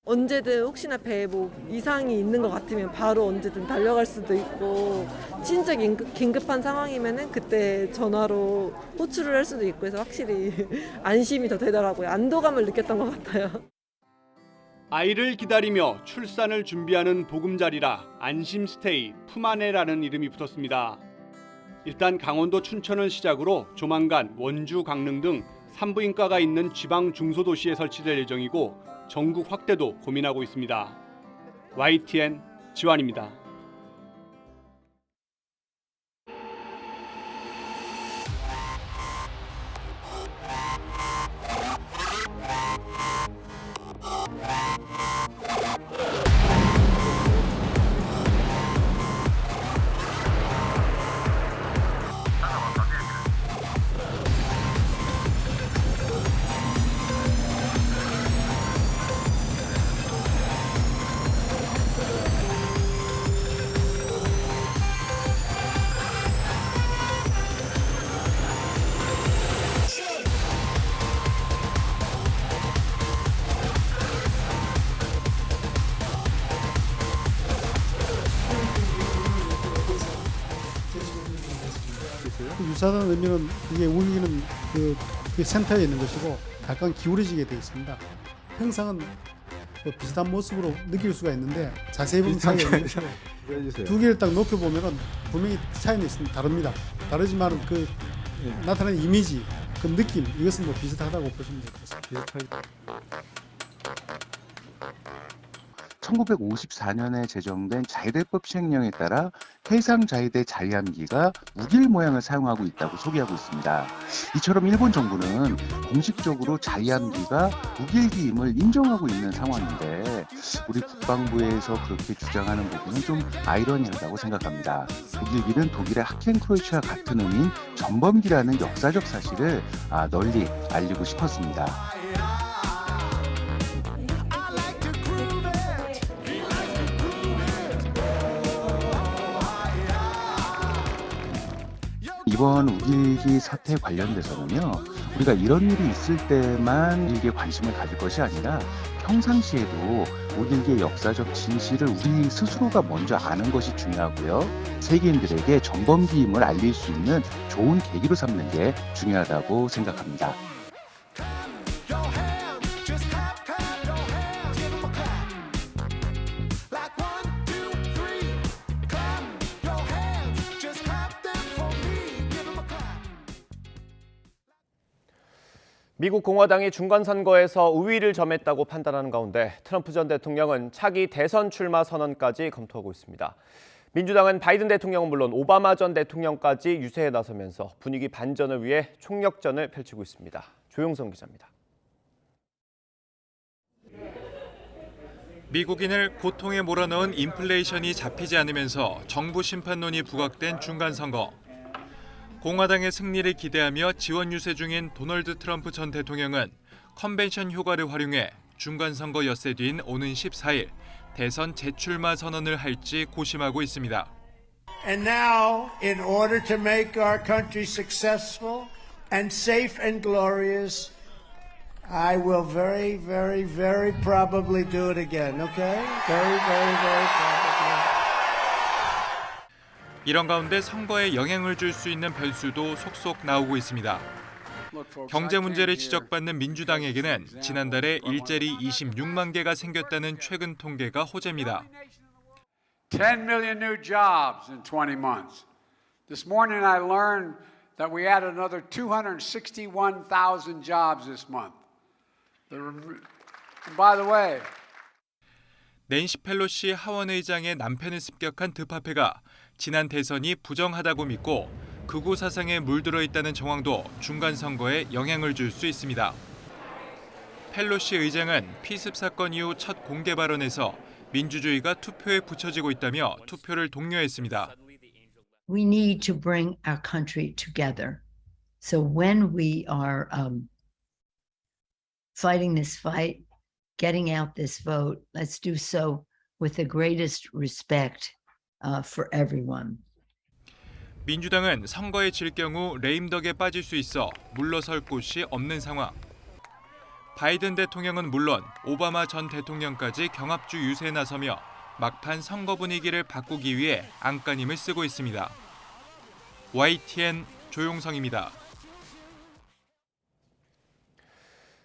[SPEAKER 8] 언제든 혹시나 배에 뭐 이상이 있는 것 같으면 바로 언제든 달려갈 수도 있고, 진짜 긴급한 상황이면은 그때 전화로 호출을 할 수도 있고 해서 확실히 안심이 더 되더라고요. 안도감을 느꼈던 것 같아요.
[SPEAKER 23] 아이를 기다리며 출산을 준비하는 보금자리라 안심스테이, 품안에라는 이름이 붙었습니다. 일단 강원도 춘천을 시작으로 조만간 원주, 강릉 등 산부인과가 있는 지방 중소도시에 설치될 예정이고 전국 확대도 고민하고 있습니다. YTN 지환입니다.
[SPEAKER 9] 유사한 의미는 이게 울리는 그 센터에 있는 것이고 약간 기울어지게 되어 있습니다. 형상은 비슷한 모습으로 느낄 수가 있는데 자세히 보면 차이가 있는 것이고 두 개를 딱 높여보면 분명히 차이는 있습니다. 다릅니다. 다르지만 그 나타나는 이미지, 그 느낌, 이것은 뭐 비슷하다고 보시면 될 것 같습니다.
[SPEAKER 10] 1954년에 제정된 자위대법 시행령에 따라 해상자위대 자위함기가 우길 모양을 사용하고 있다고 소개하고 있습니다. 이처럼 일본 정부는 공식적으로 자위함기가 우길기임을 인정하고 있는 상황인데 우리 국방부에서 그렇게 주장하는 부분은 좀 아이러니하다고 생각합니다. 우길기는 독일의 하켄크로이츠와 같은 의미인 전범기라는 역사적 사실을 널리 알리고 싶었습니다. 이번 우길기 사태 관련돼서는요, 우리가 이런 일이 있을 때만 우길기에 관심을 가질 것이 아니라 평상시에도 우길기의 역사적 진실을 우리 스스로가 먼저 아는 것이 중요하고요. 세계인들에게 전범기임을 알릴 수 있는 좋은 계기로 삼는 게 중요하다고 생각합니다.
[SPEAKER 1] 미국 공화당이 중간선거에서 우위를 점했다고 판단하는 가운데 트럼프 전 대통령은 차기 대선 출마 선언까지 검토하고 있습니다. 민주당은 바이든 대통령은 물론 오바마 전 대통령까지 유세에 나서면서 분위기 반전을 위해 총력전을 펼치고 있습니다. 조용성 기자입니다.
[SPEAKER 12] 미국인을 고통에 몰아넣은 인플레이션이 잡히지 않으면서 정부 심판론이 부각된 중간선거. 공화당의 승리를 기대하며 지원 유세 중인 도널드 트럼프 전 대통령은 컨벤션 효과를 활용해 중간선거 엿새 뒤인 오는 14일 대선 재출마 선언을 할지 고심하고 있습니다.
[SPEAKER 24] And now, in order to make our country successful,
[SPEAKER 11] and safe and glorious, I will very, very, very probably do it again, okay? Very, very, very probably.
[SPEAKER 12] 이런 가운데 선거에 영향을 줄 수 있는 변수도 속속 나오고 있습니다. 경제 문제를 지적받는 민주당에게는 지난달에 일자리 26만 개가 생겼다는 최근 통계가 호재입니다.
[SPEAKER 13] 10 million new jobs in 20 months. This morning I learned that we added another 261,000 jobs this month. And by the way,
[SPEAKER 12] 낸시 펠로시 하원의장의 남편을 습격한 드파페가 지난 대선이 부정하다고 믿고 극우 사상에 물들어 있다는 정황도 중간 선거에 영향을 줄 수 있습니다. 펠로시 의장은 피습 사건 이후 첫 공개 발언에서 민주주의가 투표에 붙여지고 있다며 투표를 독려했습니다.
[SPEAKER 15] We need to bring our country together. So when we are fighting this fight, getting out this vote, let's do so with the greatest respect for everyone.
[SPEAKER 12] 민주당은 선거에 질 경우 레임덕에 빠질 수 있어 물러설 곳이 없는 상황. 바이든 대통령은 물론 오바마 전 대통령까지 경합주 유세에 나서며 막판 선거 분위기를 바꾸기 위해 안간힘을 쓰고 있습니다. YTN 조용성입니다.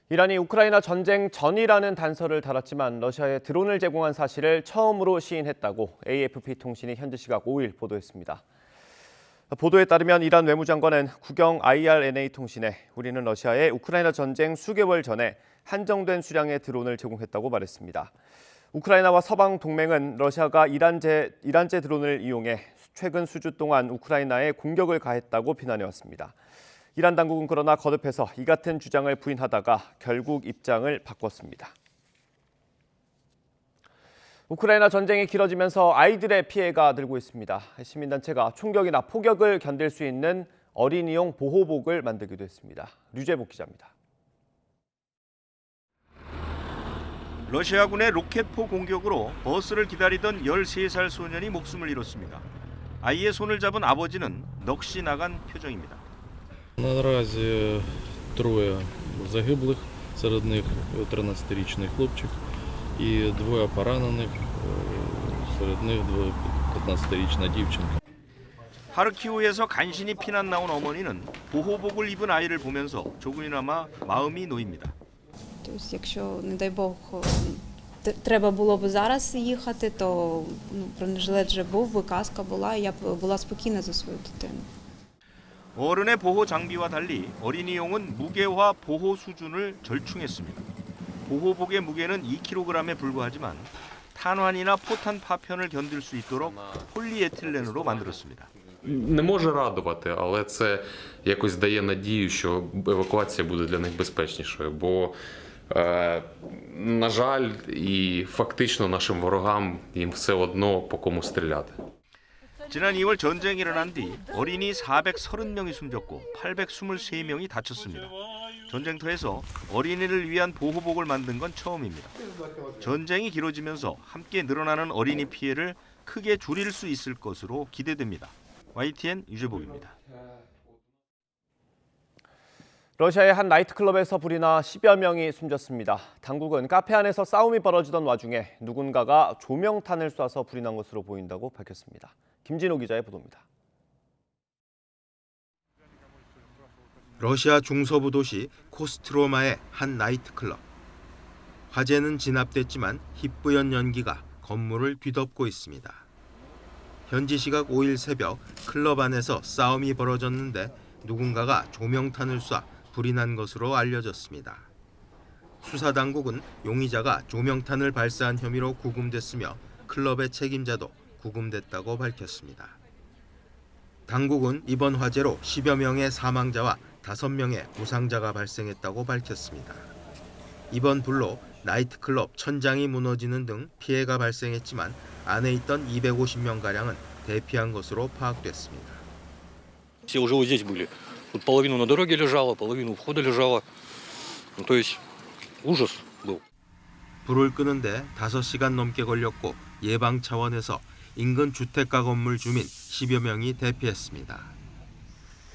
[SPEAKER 1] 이란이 우크라이나 전쟁 전이라는 단서를 달았지만 러시아에 드론을 제공한 사실을 처음으로 시인했다고 AFP 통신이 현지 시각 5일 보도했습니다. 보도에 따르면 이란 외무장관은 국영 IRNA 통신에 우리는 러시아에 우크라이나 전쟁 수개월 전에 한정된 수량의 드론을 제공했다고 말했습니다. 우크라이나와 서방 동맹은 러시아가 이란제 드론을 이용해 최근 수주 동안 우크라이나에 공격을 가했다고 비난해왔습니다. 이란 당국은 그러나 거듭해서 이 같은 주장을 부인하다가 결국 입장을 바꿨습니다. 우크라이나 전쟁이 길어지면서 아이들의 피해가 늘고 있습니다. 시민단체가 총격이나 폭격을 견딜 수 있는 어린이용 보호복을 만들기도 했습니다. 류재복 기자입니다.
[SPEAKER 24] 러시아군의 로켓포 공격으로 버스를 기다리던 13살 소년이 목숨을 잃었습니다. 아이의 손을 잡은 아버지는 넋이 나간 표정입니다.
[SPEAKER 25] Наразі троє загиблих, серед них 13-річний хлопчик і двоє поранених, серед них 15-річна дівчинка.
[SPEAKER 24] 하르키우에서 간신히 피난 나온 어머니는 보호복을 입은 아이를 보면서 조금이나마 마음이 놓입니다.
[SPEAKER 26] Тобто, якщо, не дай Бог, треба було б зараз їхати, то бронежилет вже був, виказка була, і я б була спокійна за свою дитину.
[SPEAKER 24] 어른의 보호 장비와 달리 어린이용은 무게와 보호 수준을 절충했습니다. 보호복의 무게는 2kg에 불과하지만 탄환이나 포탄 파편을 견딜 수 있도록 폴리에틸렌으로 만들었습니다.
[SPEAKER 27] Не може радувати, але це якось дає надію, що евакуація буде для них безпечнішою. Бо, на жаль, і фактично нашим ворогам їм все одно по кому стріляти.
[SPEAKER 24] 지난 2월 전쟁이 일어난 뒤 어린이 430명이 숨졌고 823명이 다쳤습니다. 전쟁터에서 어린이를 위한 보호복을 만든 건 처음입니다. 전쟁이 길어지면서 함께 늘어나는 어린이 피해를 크게 줄일 수 있을 것으로 기대됩니다. YTN 유재복입니다.
[SPEAKER 1] 러시아의 한 나이트클럽에서 불이 나 10여 명이 숨졌습니다. 당국은 카페 안에서 싸움이 벌어지던 와중에 누군가가 조명탄을 쏴서 불이 난 것으로 보인다고 밝혔습니다. 김진호 기자의 보도입니다.
[SPEAKER 28] 러시아 중서부 도시 코스트로마의 한 나이트클럽. 화재는 진압됐지만 희뿌연 연기가 건물을 뒤덮고 있습니다. 현지 시각 5일 새벽 클럽 안에서 싸움이 벌어졌는데 누군가가 조명탄을 쏴 불이 난 것으로 알려졌습니다. 수사당국은 용의자가 조명탄을 발사한 혐의로 구금됐으며 클럽의 책임자도 구금됐다고 밝혔습니다. 당국은 이번 화재로 10여 명의 사망자와 5명의 부상자가 발생했다고 밝혔습니다. 이번 불로 나이트클럽 천장이 무너지는 등 피해가 발생했지만 안에 있던 250명가량은 대피한 것으로 파악됐습니다.
[SPEAKER 29] Все уже вот здесь были. Тут половину на дороге лежало, половину у входа лежало. То есть ужас был.
[SPEAKER 28] 불을 끄는데 5시간 넘게 걸렸고 예방 차원에서 인근 주택가 건물 주민 10여 명이 대피했습니다.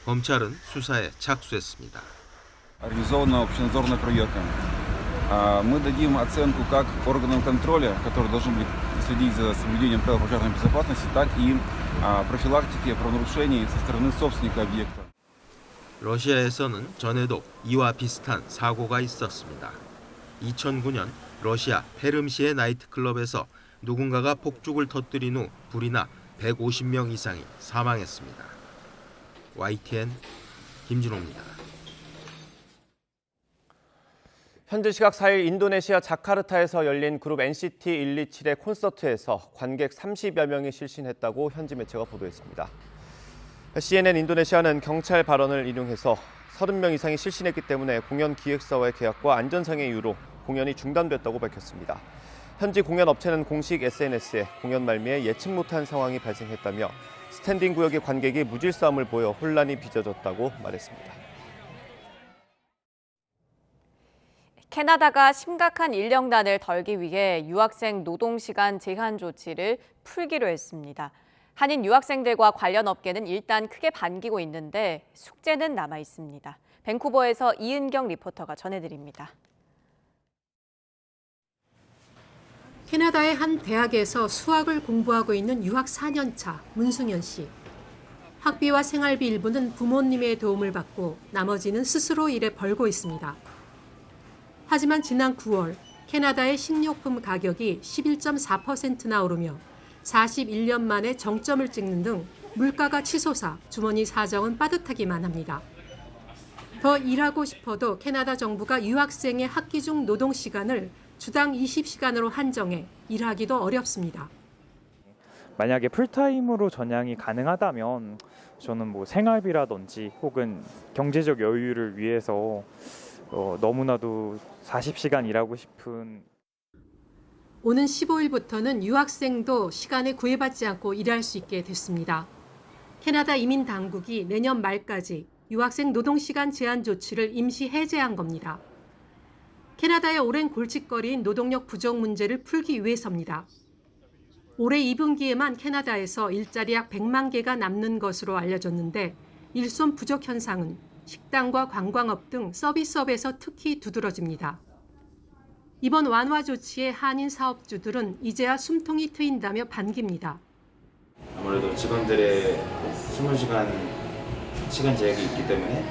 [SPEAKER 28] 검찰은 수사에 착수했습니다.
[SPEAKER 3] Организованного общенадзорного проекта. Мы дадим оценку как органам контроля, которые должны были следить за соблюдением правил пожарной безопасности, так и профилактике правонарушений со стороны собственника объекта.
[SPEAKER 28] 러시아에서는 전에도 이와 비슷한 사고가 있었습니다. 2009년 러시아 페름시의 나이트클럽에서 누군가가 폭죽을 터뜨린 후 불이 나 150명 이상이 사망했습니다. YTN 김진호입니다.
[SPEAKER 1] 현지 시각 4일 인도네시아 자카르타에서 열린 그룹 NCT 127의 콘서트에서 관객 30여 명이 실신했다고 현지 매체가 보도했습니다. CNN 인도네시아는 경찰 발언을 인용해서 30명 이상이 실신했기 때문에 공연 기획사와의 계약과 안전상의 이유로 공연이 중단됐다고 밝혔습니다. 현지 공연 업체는 공식 SNS에 공연 말미에 예측 못한 상황이 발생했다며 스탠딩 구역의 관객이 무질서함을 보여 혼란이 빚어졌다고 말했습니다.
[SPEAKER 2] 캐나다가 심각한 인력난을 덜기 위해 유학생 노동시간 제한 조치를 풀기로 했습니다. 한인 유학생들과 관련 업계는 일단 크게 반기고 있는데 숙제는 남아 있습니다. 밴쿠버에서 이은경 리포터가 전해드립니다.
[SPEAKER 6] 캐나다의 한 대학에서 수학을 공부하고 있는 유학 4년차 문승현 씨. 학비와 생활비 일부는 부모님의 도움을 받고 나머지는 스스로 일해 벌고 있습니다. 하지만 지난 9월 캐나다의 식료품 가격이 11.4%나 오르며 41년 만에 정점을 찍는 등 물가가 치솟아 주머니 사정은 빠듯하기만 합니다. 더 일하고 싶어도 캐나다 정부가 유학생의 학기 중 노동 시간을 주당 20시간으로 한정해 일하기도 어렵습니다.
[SPEAKER 14] 만약에 풀타임으로 전향이 가능하다면 저는 생활비라든지 혹은 경제적 여유를 위해서 너무나도 40시간 일하고 싶은.
[SPEAKER 6] 오는 15일부터는 유학생도 시간에 구애받지 않고 일할 수 있게 됐습니다. 캐나다 이민 당국이 내년 말까지 유학생 노동시간 제한 조치를 임시 해제한 겁니다. 캐나다의 오랜 골칫거리인 노동력 부족 문제를 풀기 위해서입니다. 올해 2분기에만 캐나다에서 일자리 약 100만 개가 남는 것으로 알려졌는데 일손 부족 현상은 식당과 관광업 등 서비스업에서 특히 두드러집니다. 이번 완화 조치에 한인 사업주들은 이제야 숨통이 트인다며 반깁니다.
[SPEAKER 16] 아무래도 직원들의 20시간 시간 제약이 있기 때문에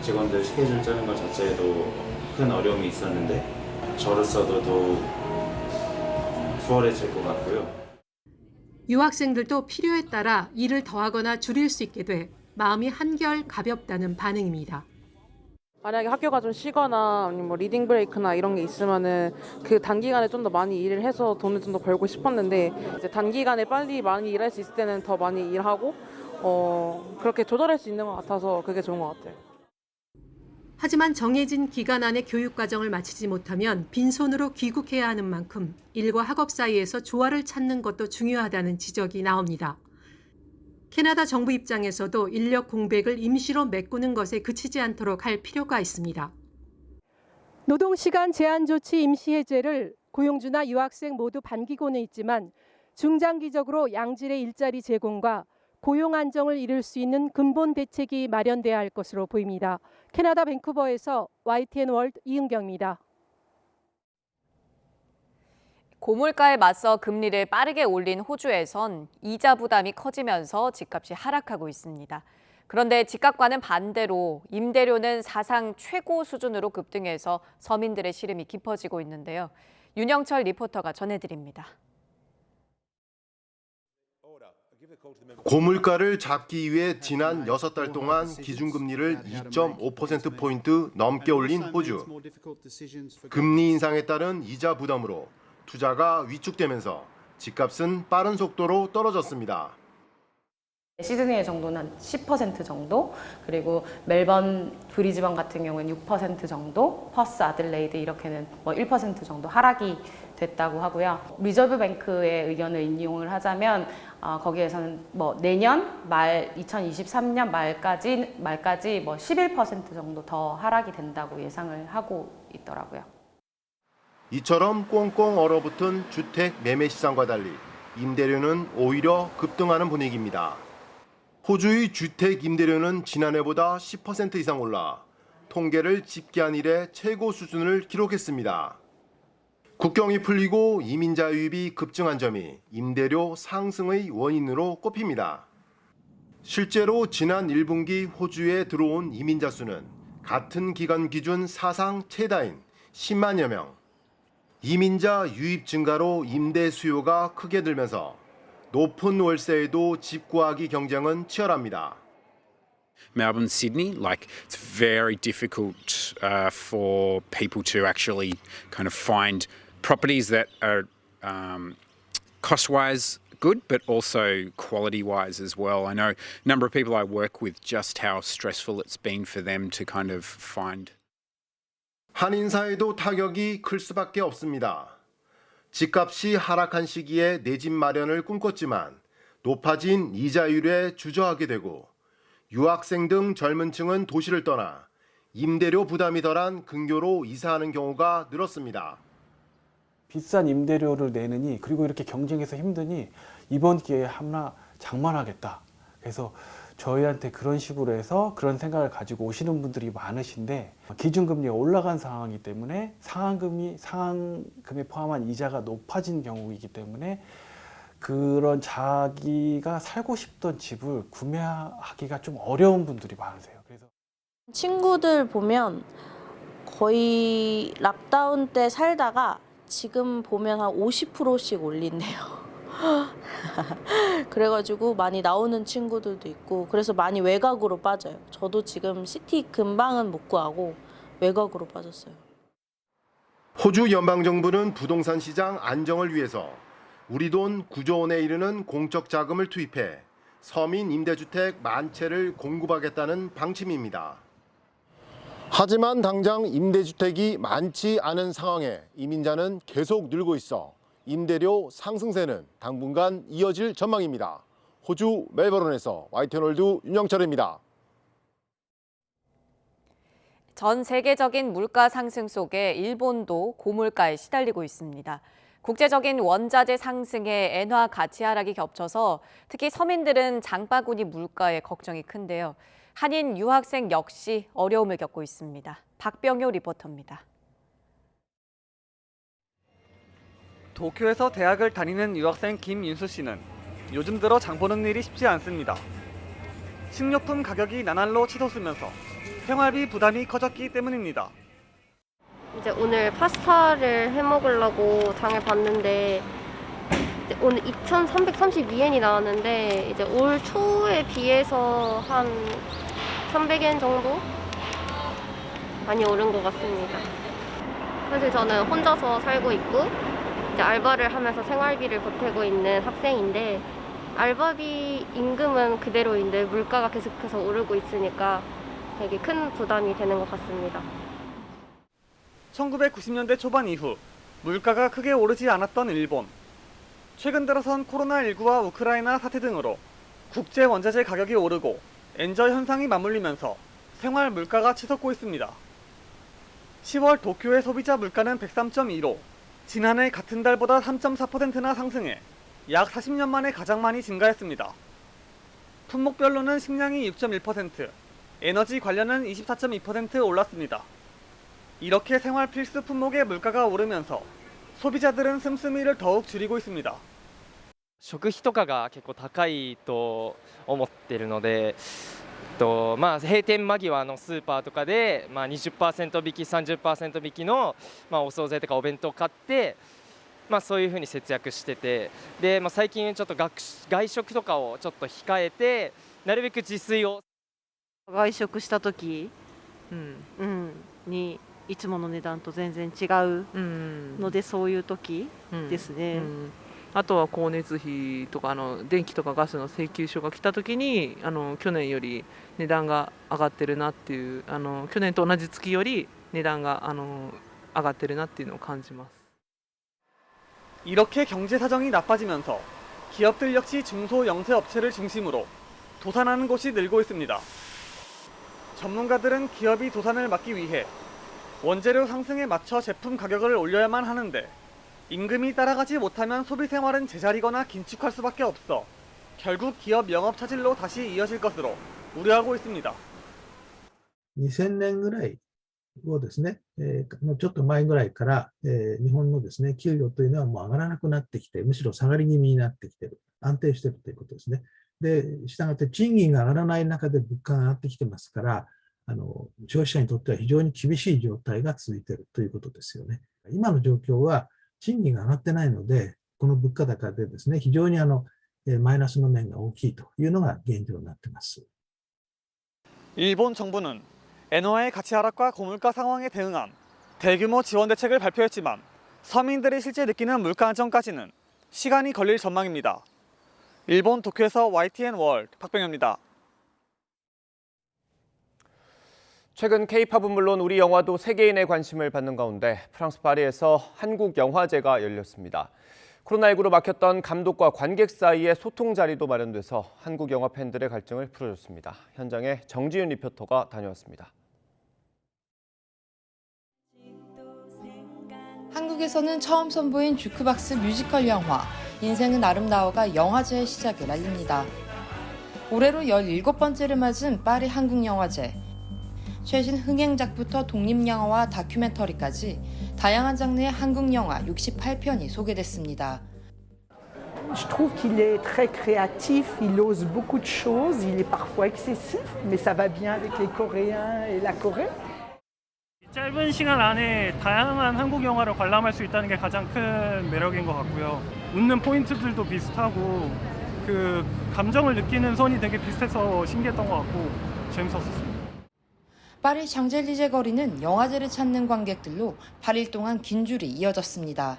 [SPEAKER 16] 직원들 스케줄 짜는 것 자체에도 큰 어려움이 있었는데 저로서도 더욱 수월해질 것 같고요.
[SPEAKER 6] 유학생들도 필요에 따라 일을 더하거나 줄일 수 있게 돼 마음이 한결 가볍다는 반응입니다.
[SPEAKER 17] 만약에 학교가 좀 쉬거나 아니면 리딩 브레이크나 이런 게 있으면은 그 단기간에 좀 더 많이 일을 해서 돈을 좀 더 벌고 싶었는데 이제 단기간에 빨리 많이 일할 수 있을 때는 더 많이 일하고 그렇게 조절할 수 있는 것 같아서 그게 좋은 것 같아요.
[SPEAKER 6] 하지만 정해진 기간 안에 교육 과정을 마치지 못하면 빈손으로 귀국해야 하는 만큼 일과 학업 사이에서 조화를 찾는 것도 중요하다는 지적이 나옵니다. 캐나다 정부 입장에서도 인력 공백을 임시로 메꾸는 것에 그치지 않도록 할 필요가 있습니다. 노동시간 제한 조치 임시 해제를 고용주나 유학생 모두 반기고는 있지만 중장기적으로 양질의 일자리 제공과 고용 안정을 이룰 수 있는 근본 대책이 마련돼야 할 것으로 보입니다. 캐나다 밴쿠버에서 YTN 월드 이은경입니다.
[SPEAKER 2] 고물가에 맞서 금리를 빠르게 올린 호주에선 이자 부담이 커지면서 집값이 하락하고 있습니다. 그런데 집값과는 반대로 임대료는 사상 최고 수준으로 급등해서 서민들의 시름이 깊어지고 있는데요. 윤영철 리포터가 전해드립니다.
[SPEAKER 18] 고물가를 잡기 위해 지난 6달 동안 기준금리를 2.5%포인트 넘게 올린 호주. 금리 인상에 따른 이자 부담으로 투자가 위축되면서 집값은 빠른 속도로 떨어졌습니다.
[SPEAKER 19] 시드니 정도는 10% 정도, 그리고 멜번 브리즈번 같은 경우는 6% 정도, 퍼스, 아들레이드 이렇게는 1% 정도 하락이 됐다고 하고요. 리저브 뱅크의 의견을 인용을 하자면 거기에서는 내년 말 2023년 말까지 11% 정도 더 하락이 된다고 예상을 하고 있더라고요.
[SPEAKER 18] 이처럼 꽁꽁 얼어붙은 주택 매매 시장과 달리 임대료는 오히려 급등하는 분위기입니다. 호주의 주택 임대료는 지난해보다 10% 이상 올라 통계를 집계한 이래 최고 수준을 기록했습니다. 국경이 풀리고 이민자 유입이 급증한 점이 임대료 상승의 원인으로 꼽힙니다. 실제로 지난 1분기 호주에 들어온 이민자 수는 같은 기간 기준 사상 최다인 10만여 명. 이민자 유입 증가로 임대 수요가 크게 늘면서 높은 월세에도 집 구하기 경쟁은 치열합니다.
[SPEAKER 4] Melbourne, Sydney, like it's very difficult for people to actually kind of find properties that are cost-wise good, but also quality-wise as well. I know a number of people I work with just how stressful it's been for them to kind of find.
[SPEAKER 18] 한인사회도 타격이 클 수밖에 없습니다. 집값이 하락한 시기에 내 집 마련을 꿈꿨지만 높아진 이자율에 주저하게 되고 유학생 등 젊은 층은 도시를 떠나 임대료 부담이 덜한 근교로 이사하는 경우가 늘었습니다.
[SPEAKER 5] 비싼 임대료를 내느니 그리고 이렇게 경쟁해서 힘드니 이번 기회에 하나 장만하겠다. 그래서 저희한테 그런 식으로 해서 그런 생각을 가지고 오시는 분들이 많으신데 기준금리가 올라간 상황이기 때문에 상한금에 포함한 이자가 높아진 경우이기 때문에 그런 자기가 살고 싶던 집을 구매하기가 좀 어려운 분들이 많으세요. 그래서
[SPEAKER 7] 친구들 보면 거의 락다운 때 살다가 지금 보면 한 50%씩 올린대요. 그래가지고 많이 나오는 친구들도 있고 그래서 많이 외곽으로 빠져요. 저도 지금 시티 근방은 못 구하고 외곽으로 빠졌어요.
[SPEAKER 18] 호주 연방정부는 부동산 시장 안정을 위해서 우리 돈 9조 원에 이르는 공적 자금을 투입해 서민 임대주택 10,000채를 공급하겠다는 방침입니다. 하지만 당장 임대주택이 많지 않은 상황에 이민자는 계속 늘고 있어 임대료 상승세는 당분간 이어질 전망입니다. 호주 멜버른에서 YTN월드 윤영철입니다.
[SPEAKER 2] 전 세계적인 물가 상승 속에 일본도 고물가에 시달리고 있습니다. 국제적인 원자재 상승에 엔화 가치 하락이 겹쳐서 특히 서민들은 장바구니 물가에 걱정이 큰데요. 한인 유학생 역시 어려움을 겪고 있습니다. 박병효 리포터입니다.
[SPEAKER 8] 도쿄에서 대학을 다니는 유학생 김윤수 씨는 요즘 들어 장 보는 일이 쉽지 않습니다. 식료품 가격이 나날로 치솟으면서 생활비 부담이 커졌기 때문입니다.
[SPEAKER 9] 이제 오늘 파스타를 해 먹으려고 장을 봤는데 오늘 2,332엔이 나왔는데 이제 올 초에 비해서 한 300엔 정도 많이 오른 것 같습니다. 사실 저는 혼자서 살고 있고 이제 알바를 하면서 생활비를 보태고 있는 학생인데 알바비 임금은 그대로인데 물가가 계속해서 오르고 있으니까 되게 큰 부담이 되는 것 같습니다.
[SPEAKER 8] 1990년대 초반 이후 물가가 크게 오르지 않았던 일본. 최근 들어선 코로나19와 우크라이나 사태 등으로 국제 원자재 가격이 오르고 엔저 현상이 맞물리면서 생활 물가가 치솟고 있습니다. 10월 도쿄의 소비자 물가는 103.2로 지난해 같은 달보다 3.4%나 상승해 약 40년 만에 가장 많이 증가했습니다. 품목별로는 식량이 6.1%, 에너지 관련은 24.2% 올랐습니다. 이렇게 생활 필수 품목의 물가가 오르면서 소비자들은 씀씀이를 더욱 줄이고 있습니다.
[SPEAKER 20] 食費とかが結構高いと思ってるので、閉店間際のスーパーとかで、20% 引き、30% 引きの、お惣菜とかお弁当買って、そういうふうに節約してて、で、最近ちょっと外食とかをちょっと控えて、なるべく自炊を。
[SPEAKER 21] 外食した時にいつもの値段と全然違うので、そういう時ですね。
[SPEAKER 17] あとは光熱費とか電気とかガスの請求書が来た時に去年より値段が上がってるなっていう去年と同じ月より値段が上がってるなっていうのを感じます。
[SPEAKER 8] 이렇게 경제 사정이 나빠지면서 기업들 역시 중소 영세 업체를 중심으로 도산하는 곳이 늘고 있습니다. 전문가들은 기업이 도산을 막기 위해 원재료 상승에 맞춰 제품 가격을 올려야만 하는데 임금이 따라가지 못하면 소비 생활은 제자리거나 긴축할 수밖에 없어 결국 기업 영업 차질로 다시 이어질 것으로 우려하고 있습니다.
[SPEAKER 10] 2000年ぐらいをですね、ちょっと前ぐらいから、日本のですね、給料というのはもう上がらなくなってきて、むしろ下がり気味になってきている、安定しているということですね。で、したがって賃金が上がらない中で物価が上がってきてますから、消費者にとっては非常に厳しい状態が続いているということですよね。今の状況は賃金が上がってないので、この物価高でですね、非常にマイナスの面が大きいというのが現状になっています。
[SPEAKER 8] 일본 정부는 엔화의 가치 하락과 고물가 상황에 대응한 대규모 지원 대책을 발표했지만 서민들이 실제 느끼는 물가 안정까지는 시간이 걸릴 전망입니다. 일본 도쿄에서 YTN 월드 박병현입니다.
[SPEAKER 1] 최근 K-팝은 물론 우리 영화도 세계인의 관심을 받는 가운데 프랑스 파리에서 한국 영화제가 열렸습니다. 코로나19로 막혔던 감독과 관객 사이의 소통 자리도 마련돼서 한국 영화 팬들의 갈증을 풀어줬습니다. 현장에 정지윤 리포터가 다녀왔습니다.
[SPEAKER 11] 한국에서는 처음 선보인 주크박스 뮤지컬 영화 인생은 아름다워가 영화제의 시작을 알립니다. 올해로 17번째를 맞은 파리 한국영화제. 최신 흥행작부터 독립영화와 다큐멘터리까지 다양한 장르의 한국 영화 68편이 소개됐습니다.
[SPEAKER 12] Je trouve qu'il est très créatif, il ose beaucoup de choses, il est parfois excessif, mais ça va bien avec les Coréens et la Corée.
[SPEAKER 13] 짧은 시간 안에 다양한 한국 영화를 관람할 수 있다는 게 가장 큰 매력인 것 같고요. 웃는 포인트들도 비슷하고 그 감정을 느끼는 선이 되게 비슷해서 신기했던 것 같고 재밌었습니다.
[SPEAKER 11] 파리 샹젤리제 거리는 영화제를 찾는 관객들로 8일 동안 긴 줄이 이어졌습니다.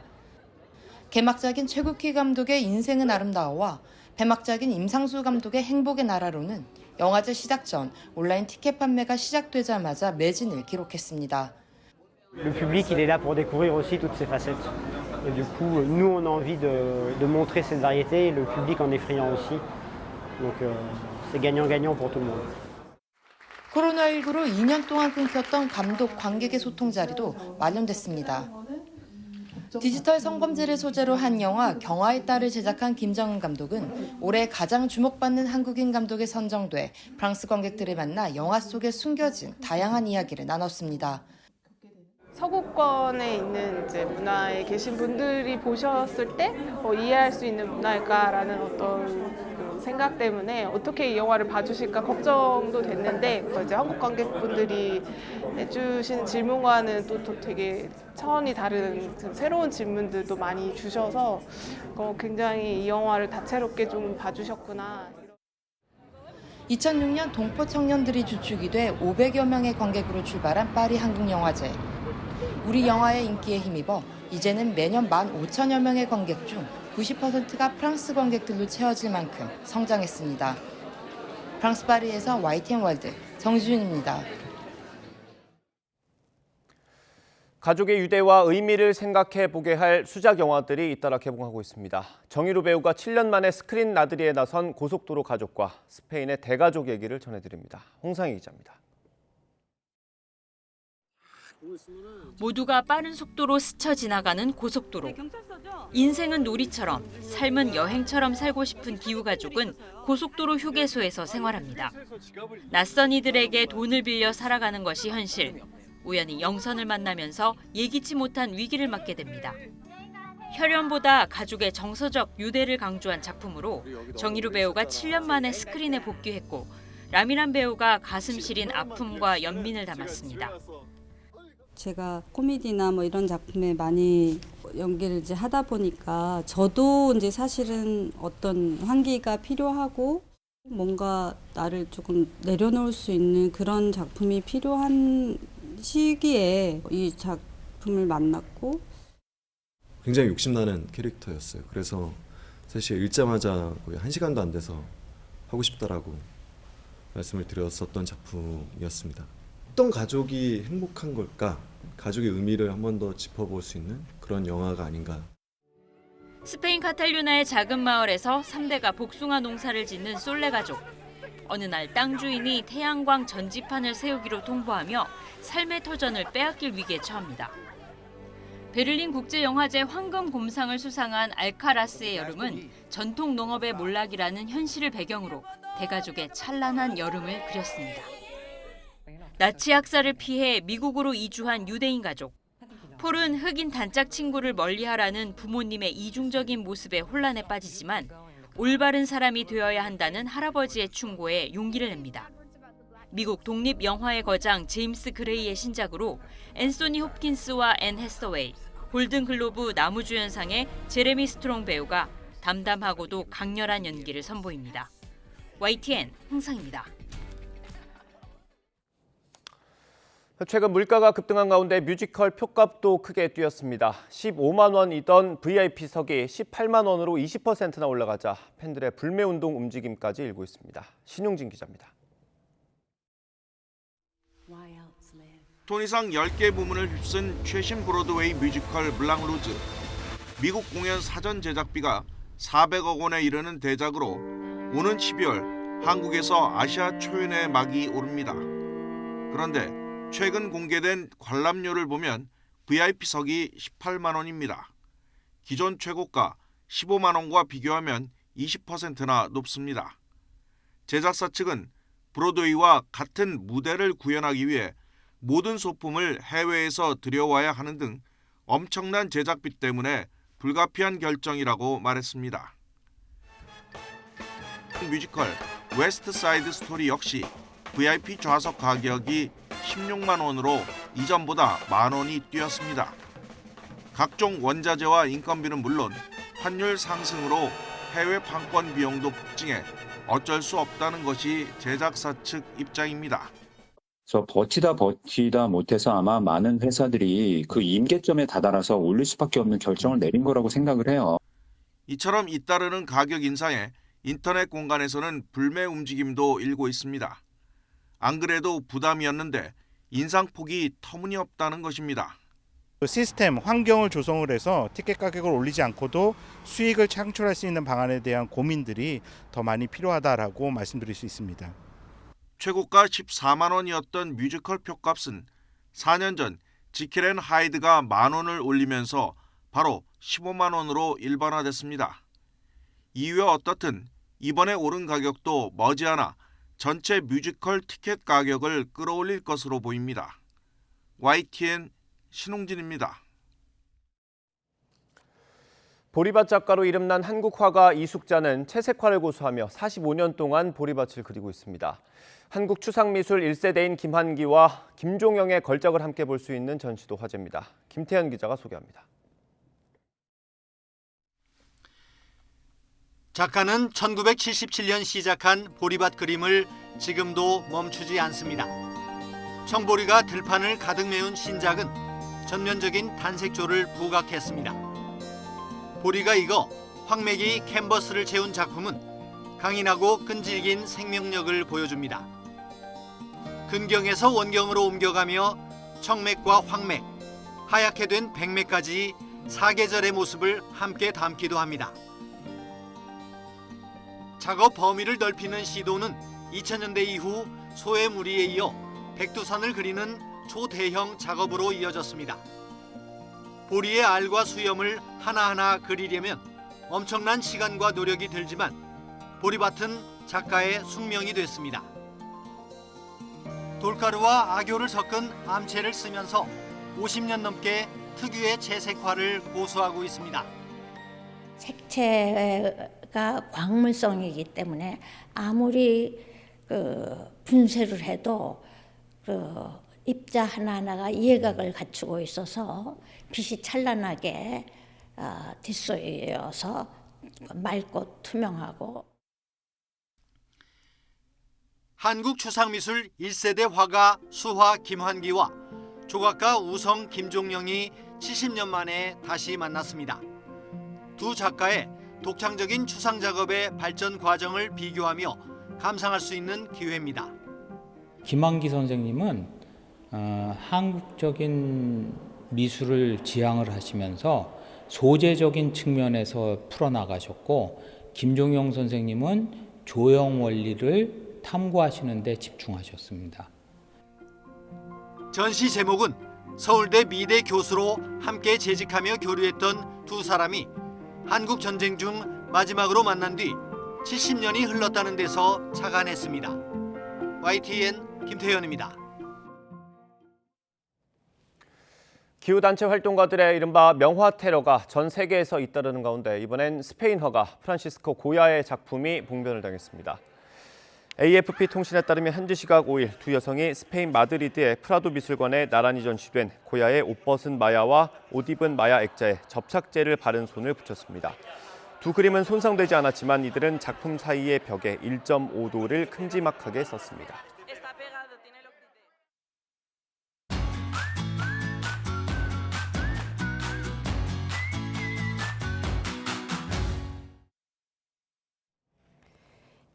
[SPEAKER 11] 개막작인 최국희 감독의 인생은 아름다워와 폐막작인 임상수 감독의 행복의 나라로는 영화제 시작 전 온라인 티켓 판매가 시작되자마자 매진을 기록했습니다.
[SPEAKER 12] Le public, il est là pour découvrir aussi toutes ces facettes. Et du coup, nous, on a envie de montrer cette variété, et le public en est friand aussi. Donc, c'est gagnant-gagnant pour tout le monde.
[SPEAKER 11] 코로나19로 2년 동안 끊겼던 감독, 관객의 소통 자리도 마련됐습니다. 디지털 성범죄를 소재로 한 영화 경화의 딸을 제작한 김정은 감독은 올해 가장 주목받는 한국인 감독에 선정돼 프랑스 관객들을 만나 영화 속에 숨겨진 다양한 이야기를 나눴습니다.
[SPEAKER 15] 서구권에 있는 이제 문화에 계신 분들이 보셨을 때 이해할 수 있는 문화일까라는 어떤 생각 때문에 어떻게 이 영화를 봐주실까 걱정도 됐는데 이제 한국 관객분들이 해주시는 질문과는 또 되게 차원이 다른 새로운 질문들도 많이 주셔서 굉장히 이 영화를 다채롭게 좀 봐주셨구나.
[SPEAKER 11] 2006년 동포 청년들이 주축이 돼 500여 명의 관객으로 출발한 파리 한국영화제. 우리 영화의 인기에 힘입어 이제는 매년 15,000여 명의 관객 중 90%가 프랑스 관객들로 채워질 만큼 성장했습니다. 프랑스 파리에서 YTN 월드 정지윤입니다.
[SPEAKER 1] 가족의 유대와 의미를 생각해보게 할 수작 영화들이 잇따라 개봉하고 있습니다. 정유로 배우가 7년 만에 스크린 나들이에 나선 고속도로 가족과 스페인의 대가족 얘기를 전해드립니다. 홍상희 기자입니다.
[SPEAKER 22] 모두가 빠른 속도로 스쳐 지나가는 고속도로. 인생은 놀이처럼, 삶은 여행처럼 살고 싶은 기후가족은 고속도로 휴게소에서 생활합니다. 낯선 이들에게 돈을 빌려 살아가는 것이 현실. 우연히 영선을 만나면서 예기치 못한 위기를 맞게 됩니다. 혈연보다 가족의 정서적 유대를 강조한 작품으로 정유로 배우가 7년 만에 스크린에 복귀했고 라미란 배우가 가슴 시린 아픔과 연민을 담았습니다.
[SPEAKER 23] 제가 코미디나 뭐 이런 작품에 많이 연기를 이제 하다 보니까 저도 이제 사실은 어떤 환기가 필요하고 뭔가 나를 조금 내려놓을 수 있는 그런 작품이 필요한 시기에 이 작품을 만났고
[SPEAKER 25] 굉장히 욕심나는 캐릭터였어요. 그래서 사실 읽자마자 거의 1시간도 안 돼서 하고 싶다라고 말씀을 드렸었던 작품이었습니다. 어떤 가족이 행복한 걸까? 가족의 의미를 한 번 더 짚어볼 수 있는 그런 영화가 아닌가.
[SPEAKER 22] 스페인 카탈루나의 작은 마을에서 3대가 복숭아 농사를 짓는 솔레 가족. 어느 날 땅 주인이 태양광 전지판을 세우기로 통보하며 삶의 터전을 빼앗길 위기에 처합니다. 베를린 국제영화제 황금곰상을 수상한 알카라스의 여름은 전통 농업의 몰락이라는 현실을 배경으로 대가족의 찬란한 여름을 그렸습니다. 나치 학살을 피해 미국으로 이주한 유대인 가족. 폴은 흑인 단짝 친구를 멀리하라는 부모님의 이중적인 모습에 혼란에 빠지지만 올바른 사람이 되어야 한다는 할아버지의 충고에 용기를 냅니다. 미국 독립영화의 거장 제임스 그레이의 신작으로 앤소니 홉킨스와 앤 해서웨이, 골든글로브 나무주연상의 제레미 스트롱 배우가 담담하고도 강렬한 연기를 선보입니다. YTN 홍상입니다.
[SPEAKER 1] 최근 물가가 급등한 가운데 뮤지컬 표값도 크게 뛰었습니다. 15만 원이던 VIP석이 18만 원으로 20%나 올라가자 팬들의 불매운동 움직임까지 일고 있습니다. 신용진 기자입니다.
[SPEAKER 3] 토니상 10개 부문을 휩쓴 최신 브로드웨이 뮤지컬 물랑루즈. 미국 공연 사전 제작비가 400억 원에 이르는 대작으로 오는 12월 한국에서 아시아 초연의 막이 오릅니다. 그런데 최근 공개된 관람료를 보면 VIP석이 18만 원입니다. 기존 최고가 15만 원과 비교하면 20%나 높습니다. 제작사 측은 브로드웨이와 같은 무대를 구현하기 위해 모든 소품을 해외에서 들여와야 하는 등 엄청난 제작비 때문에 불가피한 결정이라고 말했습니다. 뮤지컬 웨스트 사이드 스토리 역시 VIP 좌석 가격이 16만 원으로 이전보다 만 원이 뛰었습니다. 각종 원자재와 인건비는 물론 환율 상승으로 해외 판권 비용도 폭증해 어쩔 수 없다는 것이 제작사 측 입장입니다.
[SPEAKER 6] 그래서 버티다 못해서 아마 많은 회사들이 그 임계점에 다다라서 올릴 수밖에 없는 결정을 내린 거라고 생각을 해요.
[SPEAKER 3] 이처럼 잇따르는 가격 인상에 인터넷 공간에서는 불매 움직임도 일고 있습니다. 안 그래도 부담이었는데 인상폭이 터무니없다는 것입니다.
[SPEAKER 14] 시스템, 환경을 조성을 해서 티켓 가격을 올리지 않고도 수익을 창출할 수 있는 방안에 대한 고민들이 더 많이 필요하다라고 말씀드릴 수 있습니다.
[SPEAKER 3] 최고가 14만 원이었던 뮤지컬 표값은 4년 전 지킬 앤 하이드가 만 원을 올리면서 바로 15만 원으로 일반화됐습니다. 이유와 어떻든 이번에 오른 가격도 머지않아 전체 뮤지컬 티켓 가격을 끌어올릴 것으로 보입니다. YTN 신홍진입니다.
[SPEAKER 1] 보리밭 작가로 이름난 한국 화가 이숙자는 채색화를 고수하며 45년 동안 보리밭을 그리고 있습니다. 한국 추상미술 1세대인 김환기와 김종영의 걸작을 함께 볼 수 있는 전시도 화제입니다. 김태현 기자가 소개합니다.
[SPEAKER 16] 작가는 1977년 시작한 보리밭 그림을 지금도 멈추지 않습니다. 청보리가 들판을 가득 메운 신작은 전면적인 단색조를 부각했습니다. 보리가 익어 황맥이 캔버스를 채운 작품은 강인하고 끈질긴 생명력을 보여줍니다. 근경에서 원경으로 옮겨가며 청맥과 황맥, 하얗게 된 백맥까지 사계절의 모습을 함께 담기도 합니다. 작업 범위를 넓히는 시도는 2000년대 이후 소해무리에 이어 백두산을 그리는 초대형 작업으로 이어졌습니다. 보리의 알과 수염을 하나하나 그리려면 엄청난 시간과 노력이 들지만 보리밭은 작가의 숙명이 됐습니다. 돌가루와 악교를 섞은 암체를 쓰면서 50년 넘게 특유의 채색화를 고수하고 있습니다.
[SPEAKER 24] 색채가 광물성이기 때문에 아무리 분쇄를 해도 입자 하나하나가 이해각을 갖추고 있어서 빛이 찬란하게 뒷소이어서 맑고 투명하고.
[SPEAKER 16] 한국 추상미술 1세대 화가 수화 김환기와 조각가 우성 김종영이 70년 만에 다시 만났습니다. 두 작가의 독창적인 추상 작업의 발전 과정을 비교하며 감상할 수 있는 기회입니다.
[SPEAKER 26] 김환기 선생님은 한국적인 미술을 지향을 하시면서 소재적인 측면에서 풀어나가셨고, 김종영 선생님은 조형 원리를 탐구하시는 데 집중하셨습니다.
[SPEAKER 16] 전시 제목은 서울대 미대 교수로 함께 재직하며 교류했던 두 사람이 한국 전쟁 중 마지막으로 만난 뒤 70년이 흘렀다는 데서 착안했습니다. YTN 김태현입니다.
[SPEAKER 1] 기후단체 활동가들의 이른바 명화 테러가 전 세계에서 잇따르는 가운데 이번엔 스페인 화가 프란시스코 고야의 작품이 봉변을 당했습니다. AFP 통신에 따르면 현지 시각 5일 두 여성이 스페인 마드리드의 프라도 미술관에 나란히 전시된 고야의 옷 벗은 마야와 옷 입은 마야 액자에 접착제를 바른 손을 붙였습니다. 두 그림은 손상되지 않았지만 이들은 작품 사이의 벽에 1.5도를 큼지막하게 썼습니다.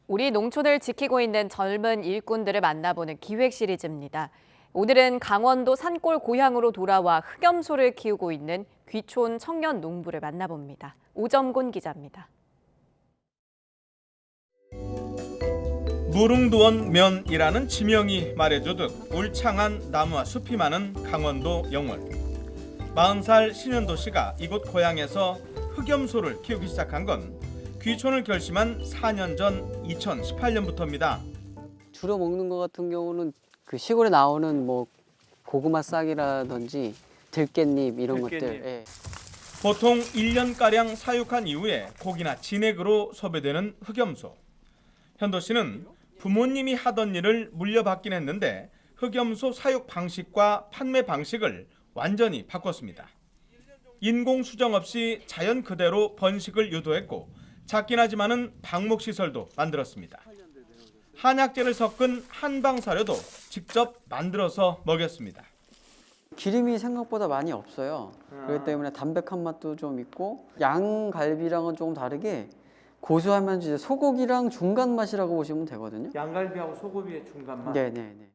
[SPEAKER 2] 우리 농촌을 지키고 있는 젊은 일꾼들을 만나보는 기획 시리즈입니다. 오늘은 강원도 산골 고향으로 돌아와 흑염소를 키우고 있는 귀촌 청년 농부를 만나봅니다. 오점곤 기자입니다.
[SPEAKER 4] 무릉도원면이라는 지명이 말해주듯 울창한 나무와 숲이 많은 강원도 영월. 40살 신현도 씨가 이곳 고향에서 흑염소를 키우기 시작한 건 귀촌을 결심한 4년 전 2018년부터입니다.
[SPEAKER 5] 주로 먹는 것 같은 경우는 그 시골에 나오는 뭐 고구마 싹이라든지 들깻잎 이런 것들. 예.
[SPEAKER 4] 보통 1년가량 사육한 이후에 고기나 진액으로 소비되는 흑염소. 현도 씨는 부모님이 하던 일을 물려받긴 했는데 흑염소 사육 방식과 판매 방식을 완전히 바꿨습니다. 인공 수정 없이 자연 그대로 번식을 유도했고 작긴 하지만은 방목시설도 만들었습니다. 한약재를 섞은 한방사료도 직접 만들어서 먹였습니다.
[SPEAKER 5] 기름이 생각보다 많이 없어요. 그렇기 때문에 담백한 맛도 좀 있고 양갈비랑은 조금 다르게 고소하면서 이제 소고기랑 중간 맛이라고 보시면 되거든요.
[SPEAKER 4] 양갈비하고 소고기의 중간 맛?
[SPEAKER 5] 네네네.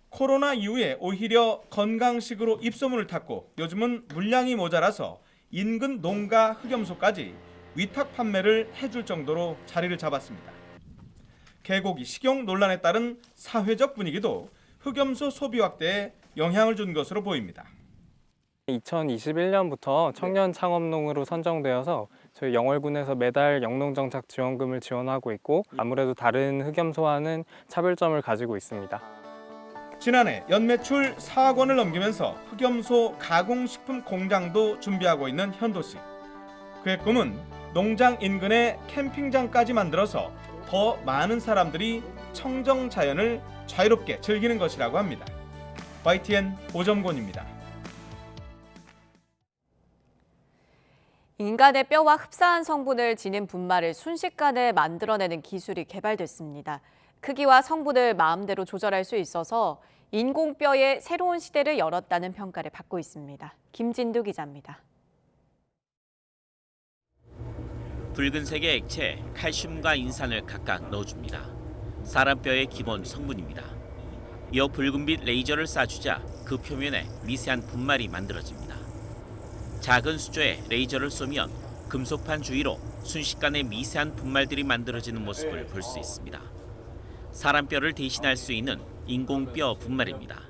[SPEAKER 4] 코로나 이후에 오히려 건강식으로 입소문을 탔고 요즘은 물량이 모자라서 인근 농가 흑염소까지 위탁 판매를 해줄 정도로 자리를 잡았습니다. 개고기 식용 논란에 따른 사회적 분위기도 흑염소 소비 확대에 영향을 준 것으로 보입니다.
[SPEAKER 7] 2021년부터 청년 창업농으로 선정되어서 저희 영월군에서 매달 영농정착 지원금을 지원하고 있고 아무래도 다른 흑염소와는 차별점을 가지고 있습니다.
[SPEAKER 4] 지난해 연매출 4억 원을 넘기면서 흑염소 가공식품 공장도 준비하고 있는 현도 씨. 그의 꿈은 농장 인근에 캠핑장까지 만들어서 더 많은 사람들이 청정 자연을 자유롭게 즐기는 것이라고 합니다. YTN 오점곤입니다.
[SPEAKER 2] 인간의 뼈와 흡사한 성분을 지닌 분말을 순식간에 만들어내는 기술이 개발됐습니다. 크기와 성분을 마음대로 조절할 수 있어서 인공뼈의 새로운 시대를 열었다는 평가를 받고 있습니다. 김진두 기자입니다.
[SPEAKER 18] 붉은색의 액체에 칼슘과 인산을 각각 넣어줍니다. 사람 뼈의 기본 성분입니다. 이어 붉은빛 레이저를 쏴주자 그 표면에 미세한 분말이 만들어집니다. 작은 수조에 레이저를 쏘면 금속판 주위로 순식간에 미세한 분말들이 만들어지는 모습을 볼 수 있습니다. 사람 뼈를 대신할 수 있는 인공뼈 분말입니다.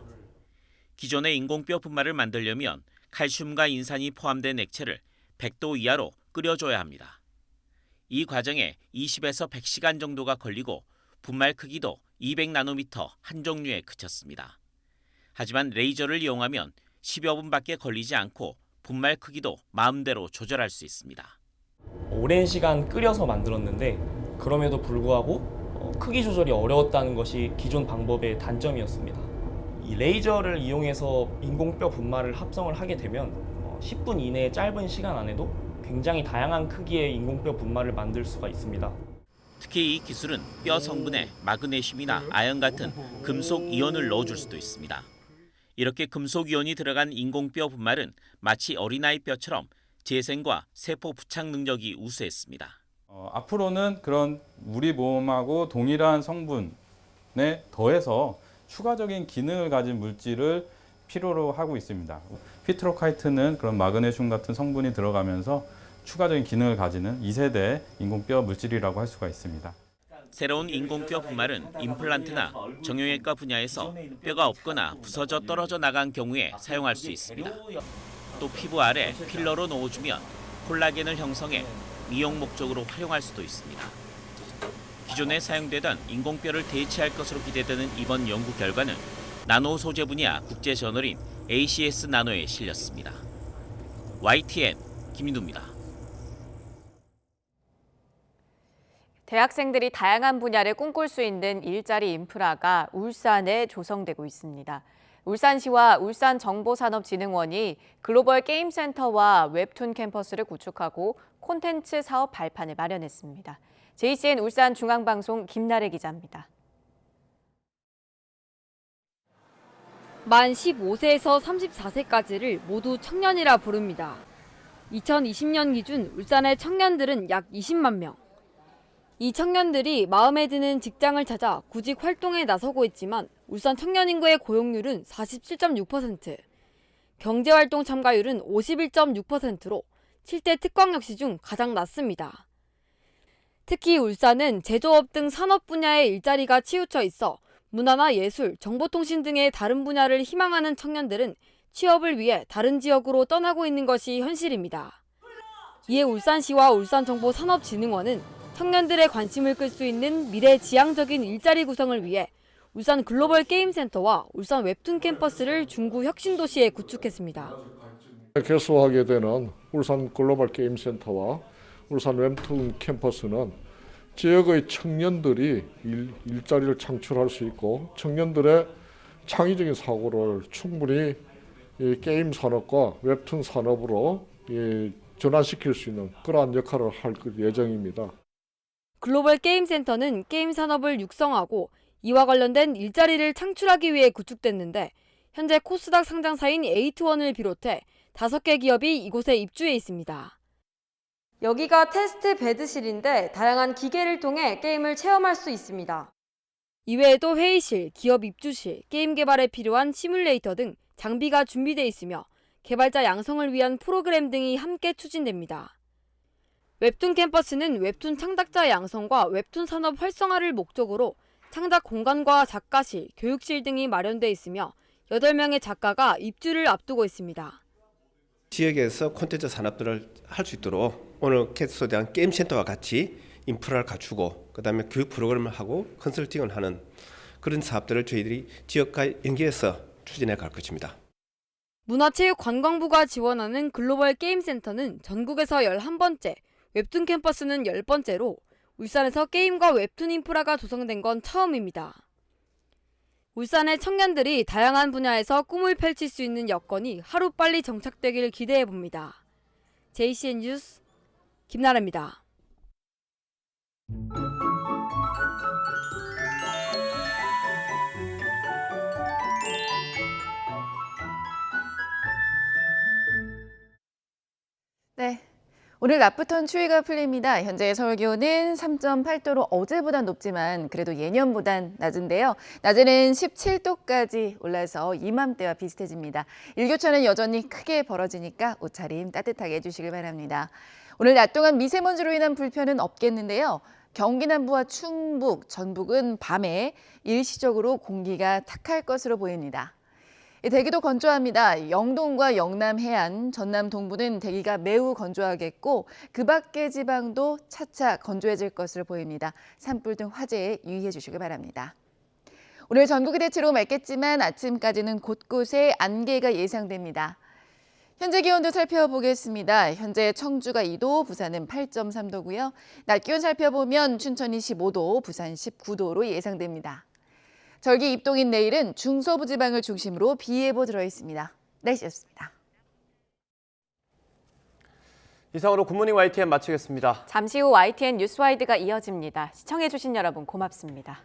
[SPEAKER 18] 기존의 인공뼈 분말을 만들려면 칼슘과 인산이 포함된 액체를 100도 이하로 끓여줘야 합니다. 이 과정에 20에서 100시간 정도가 걸리고 분말 크기도 200나노미터 한 종류에 그쳤습니다. 하지만 레이저를 이용하면 10여 분밖에 걸리지 않고 분말 크기도 마음대로 조절할 수 있습니다.
[SPEAKER 19] 오랜 시간 끓여서 만들었는데 그럼에도 불구하고 크기 조절이 어려웠다는 것이 기존 방법의 단점이었습니다. 이 레이저를 이용해서 인공뼈 분말을 합성을 하게 되면 10분 이내의 짧은 시간 안에도 굉장히 다양한 크기의 인공뼈 분말을 만들 수가 있습니다.
[SPEAKER 18] 특히 이 기술은 뼈 성분에 마그네슘이나 아연 같은 금속 이온을 넣어줄 수도 있습니다. 이렇게 금속 이온이 들어간 인공뼈 분말은 마치 어린아이 뼈처럼 재생과 세포 부착 능력이 우수했습니다.
[SPEAKER 27] 앞으로는 그런 우리 몸하고 동일한 성분에 더해서 추가적인 기능을 가진 물질을 필요로 하고 있습니다. 피트로카이트는 그런 마그네슘 같은 성분이 들어가면서 추가적인 기능을 가지는 2세대 인공뼈 물질이라고 할 수가 있습니다.
[SPEAKER 18] 새로운 인공뼈 분말은 임플란트나 정형외과 분야에서 뼈가 없거나 부서져 떨어져 나간 경우에 사용할 수 있습니다. 또 피부 아래 필러로 넣어주면 콜라겐을 형성해 미용 목적으로 활용할 수도 있습니다. 기존에 사용되던 인공뼈를 대체할 것으로 기대되는 이번 연구 결과는 나노 소재 분야 국제 저널인 ACS 나노에 실렸습니다. YTN 김인우입니다.
[SPEAKER 2] 대학생들이 다양한 분야를 꿈꿀 수 있는 일자리 인프라가 울산에 조성되고 있습니다. 울산시와 울산정보산업진흥원이 글로벌 게임센터와 웹툰 캠퍼스를 구축하고 콘텐츠 사업 발판을 마련했습니다. JCN 울산중앙방송 김나래 기자입니다.
[SPEAKER 8] 만 15세에서 34세까지를 모두 청년이라 부릅니다. 2020년 기준 울산의 청년들은 약 20만 명. 이 청년들이 마음에 드는 직장을 찾아 구직 활동에 나서고 있지만 울산 청년 인구의 고용률은 47.6%, 경제활동 참가율은 51.6%로 7대 특광역시 중 가장 낮습니다. 특히 울산은 제조업 등 산업 분야의 일자리가 치우쳐 있어 문화나 예술, 정보통신 등의 다른 분야를 희망하는 청년들은 취업을 위해 다른 지역으로 떠나고 있는 것이 현실입니다. 이에 울산시와 울산정보산업진흥원은 청년들의 관심을 끌 수 있는 미래지향적인 일자리 구성을 위해 울산 글로벌 게임센터와 울산 웹툰 캠퍼스를 중구 혁신도시에 구축했습니다.
[SPEAKER 9] 개소하게 되는 울산 글로벌 게임센터와 울산 웹툰 캠퍼스는 지역의 청년들이 일자리를 창출할 수 있고 청년들의 창의적인 사고를 충분히 게임 산업과 웹툰 산업으로 전환시킬 수 있는 그러한 역할을 할 예정입니다.
[SPEAKER 8] 글로벌 게임센터는 게임 산업을 육성하고 이와 관련된 일자리를 창출하기 위해 구축됐는데 현재 코스닥 상장사인 에이트원을 비롯해 5개 기업이 이곳에 입주해 있습니다. 여기가 테스트 베드실인데 다양한 기계를 통해 게임을 체험할 수 있습니다. 이외에도 회의실, 기업 입주실, 게임 개발에 필요한 시뮬레이터 등 장비가 준비돼 있으며 개발자 양성을 위한 프로그램 등이 함께 추진됩니다. 웹툰 캠퍼스는 웹툰 창작자 양성과 웹툰 산업 활성화를 목적으로 창작 공간과 작가실, 교육실 등이 마련돼 있으며 8명의 작가가 입주를 앞두고 있습니다.
[SPEAKER 10] 지역에서 콘텐츠 산업들을 할 수 있도록 오늘 캐스트에 대한 게임센터와 같이 인프라를 갖추고 그다음에 교육 프로그램을 하고 컨설팅을 하는 그런 사업들을 저희들이 지역과 연계해서 추진해 갈 것입니다.
[SPEAKER 8] 문화체육관광부가 지원하는 글로벌 게임센터는 전국에서 11번째, 웹툰 캠퍼스는 10번째로 울산에서 게임과 웹툰 인프라가 조성된 건 처음입니다. 울산의 청년들이 다양한 분야에서 꿈을 펼칠 수 있는 여건이 하루빨리 정착되길 기대해봅니다. JCN 뉴스 김나래입니다.
[SPEAKER 13] 네. 오늘 낮부터는 추위가 풀립니다. 현재 서울 기온은 3.8도로 어제보단 높지만 그래도 예년보단 낮은데요. 낮에는 17도까지 올라서 이맘때와 비슷해집니다. 일교차는 여전히 크게 벌어지니까 옷차림 따뜻하게 해주시길 바랍니다. 오늘 낮 동안 미세먼지로 인한 불편은 없겠는데요. 경기 남부와 충북, 전북은 밤에 일시적으로 공기가 탁할 것으로 보입니다. 대기도 건조합니다. 영동과 영남 해안, 전남 동부는 대기가 매우 건조하겠고 그 밖의 지방도 차차 건조해질 것으로 보입니다. 산불 등 화재에 유의해 주시기 바랍니다. 오늘 전국이 대체로 맑겠지만 아침까지는 곳곳에 안개가 예상됩니다. 현재 기온도 살펴보겠습니다. 현재 청주가 2도, 부산은 8.3도고요. 낮 기온 살펴보면 춘천이 15도, 부산 19도로 예상됩니다. 절기 입동인 내일은 중서부 지방을 중심으로 비 예보 들어있습니다. 날씨였습니다.
[SPEAKER 1] 이상으로 굿모닝 YTN 마치겠습니다.
[SPEAKER 2] 잠시 후 YTN 뉴스와이드가 이어집니다. 시청해주신 여러분 고맙습니다.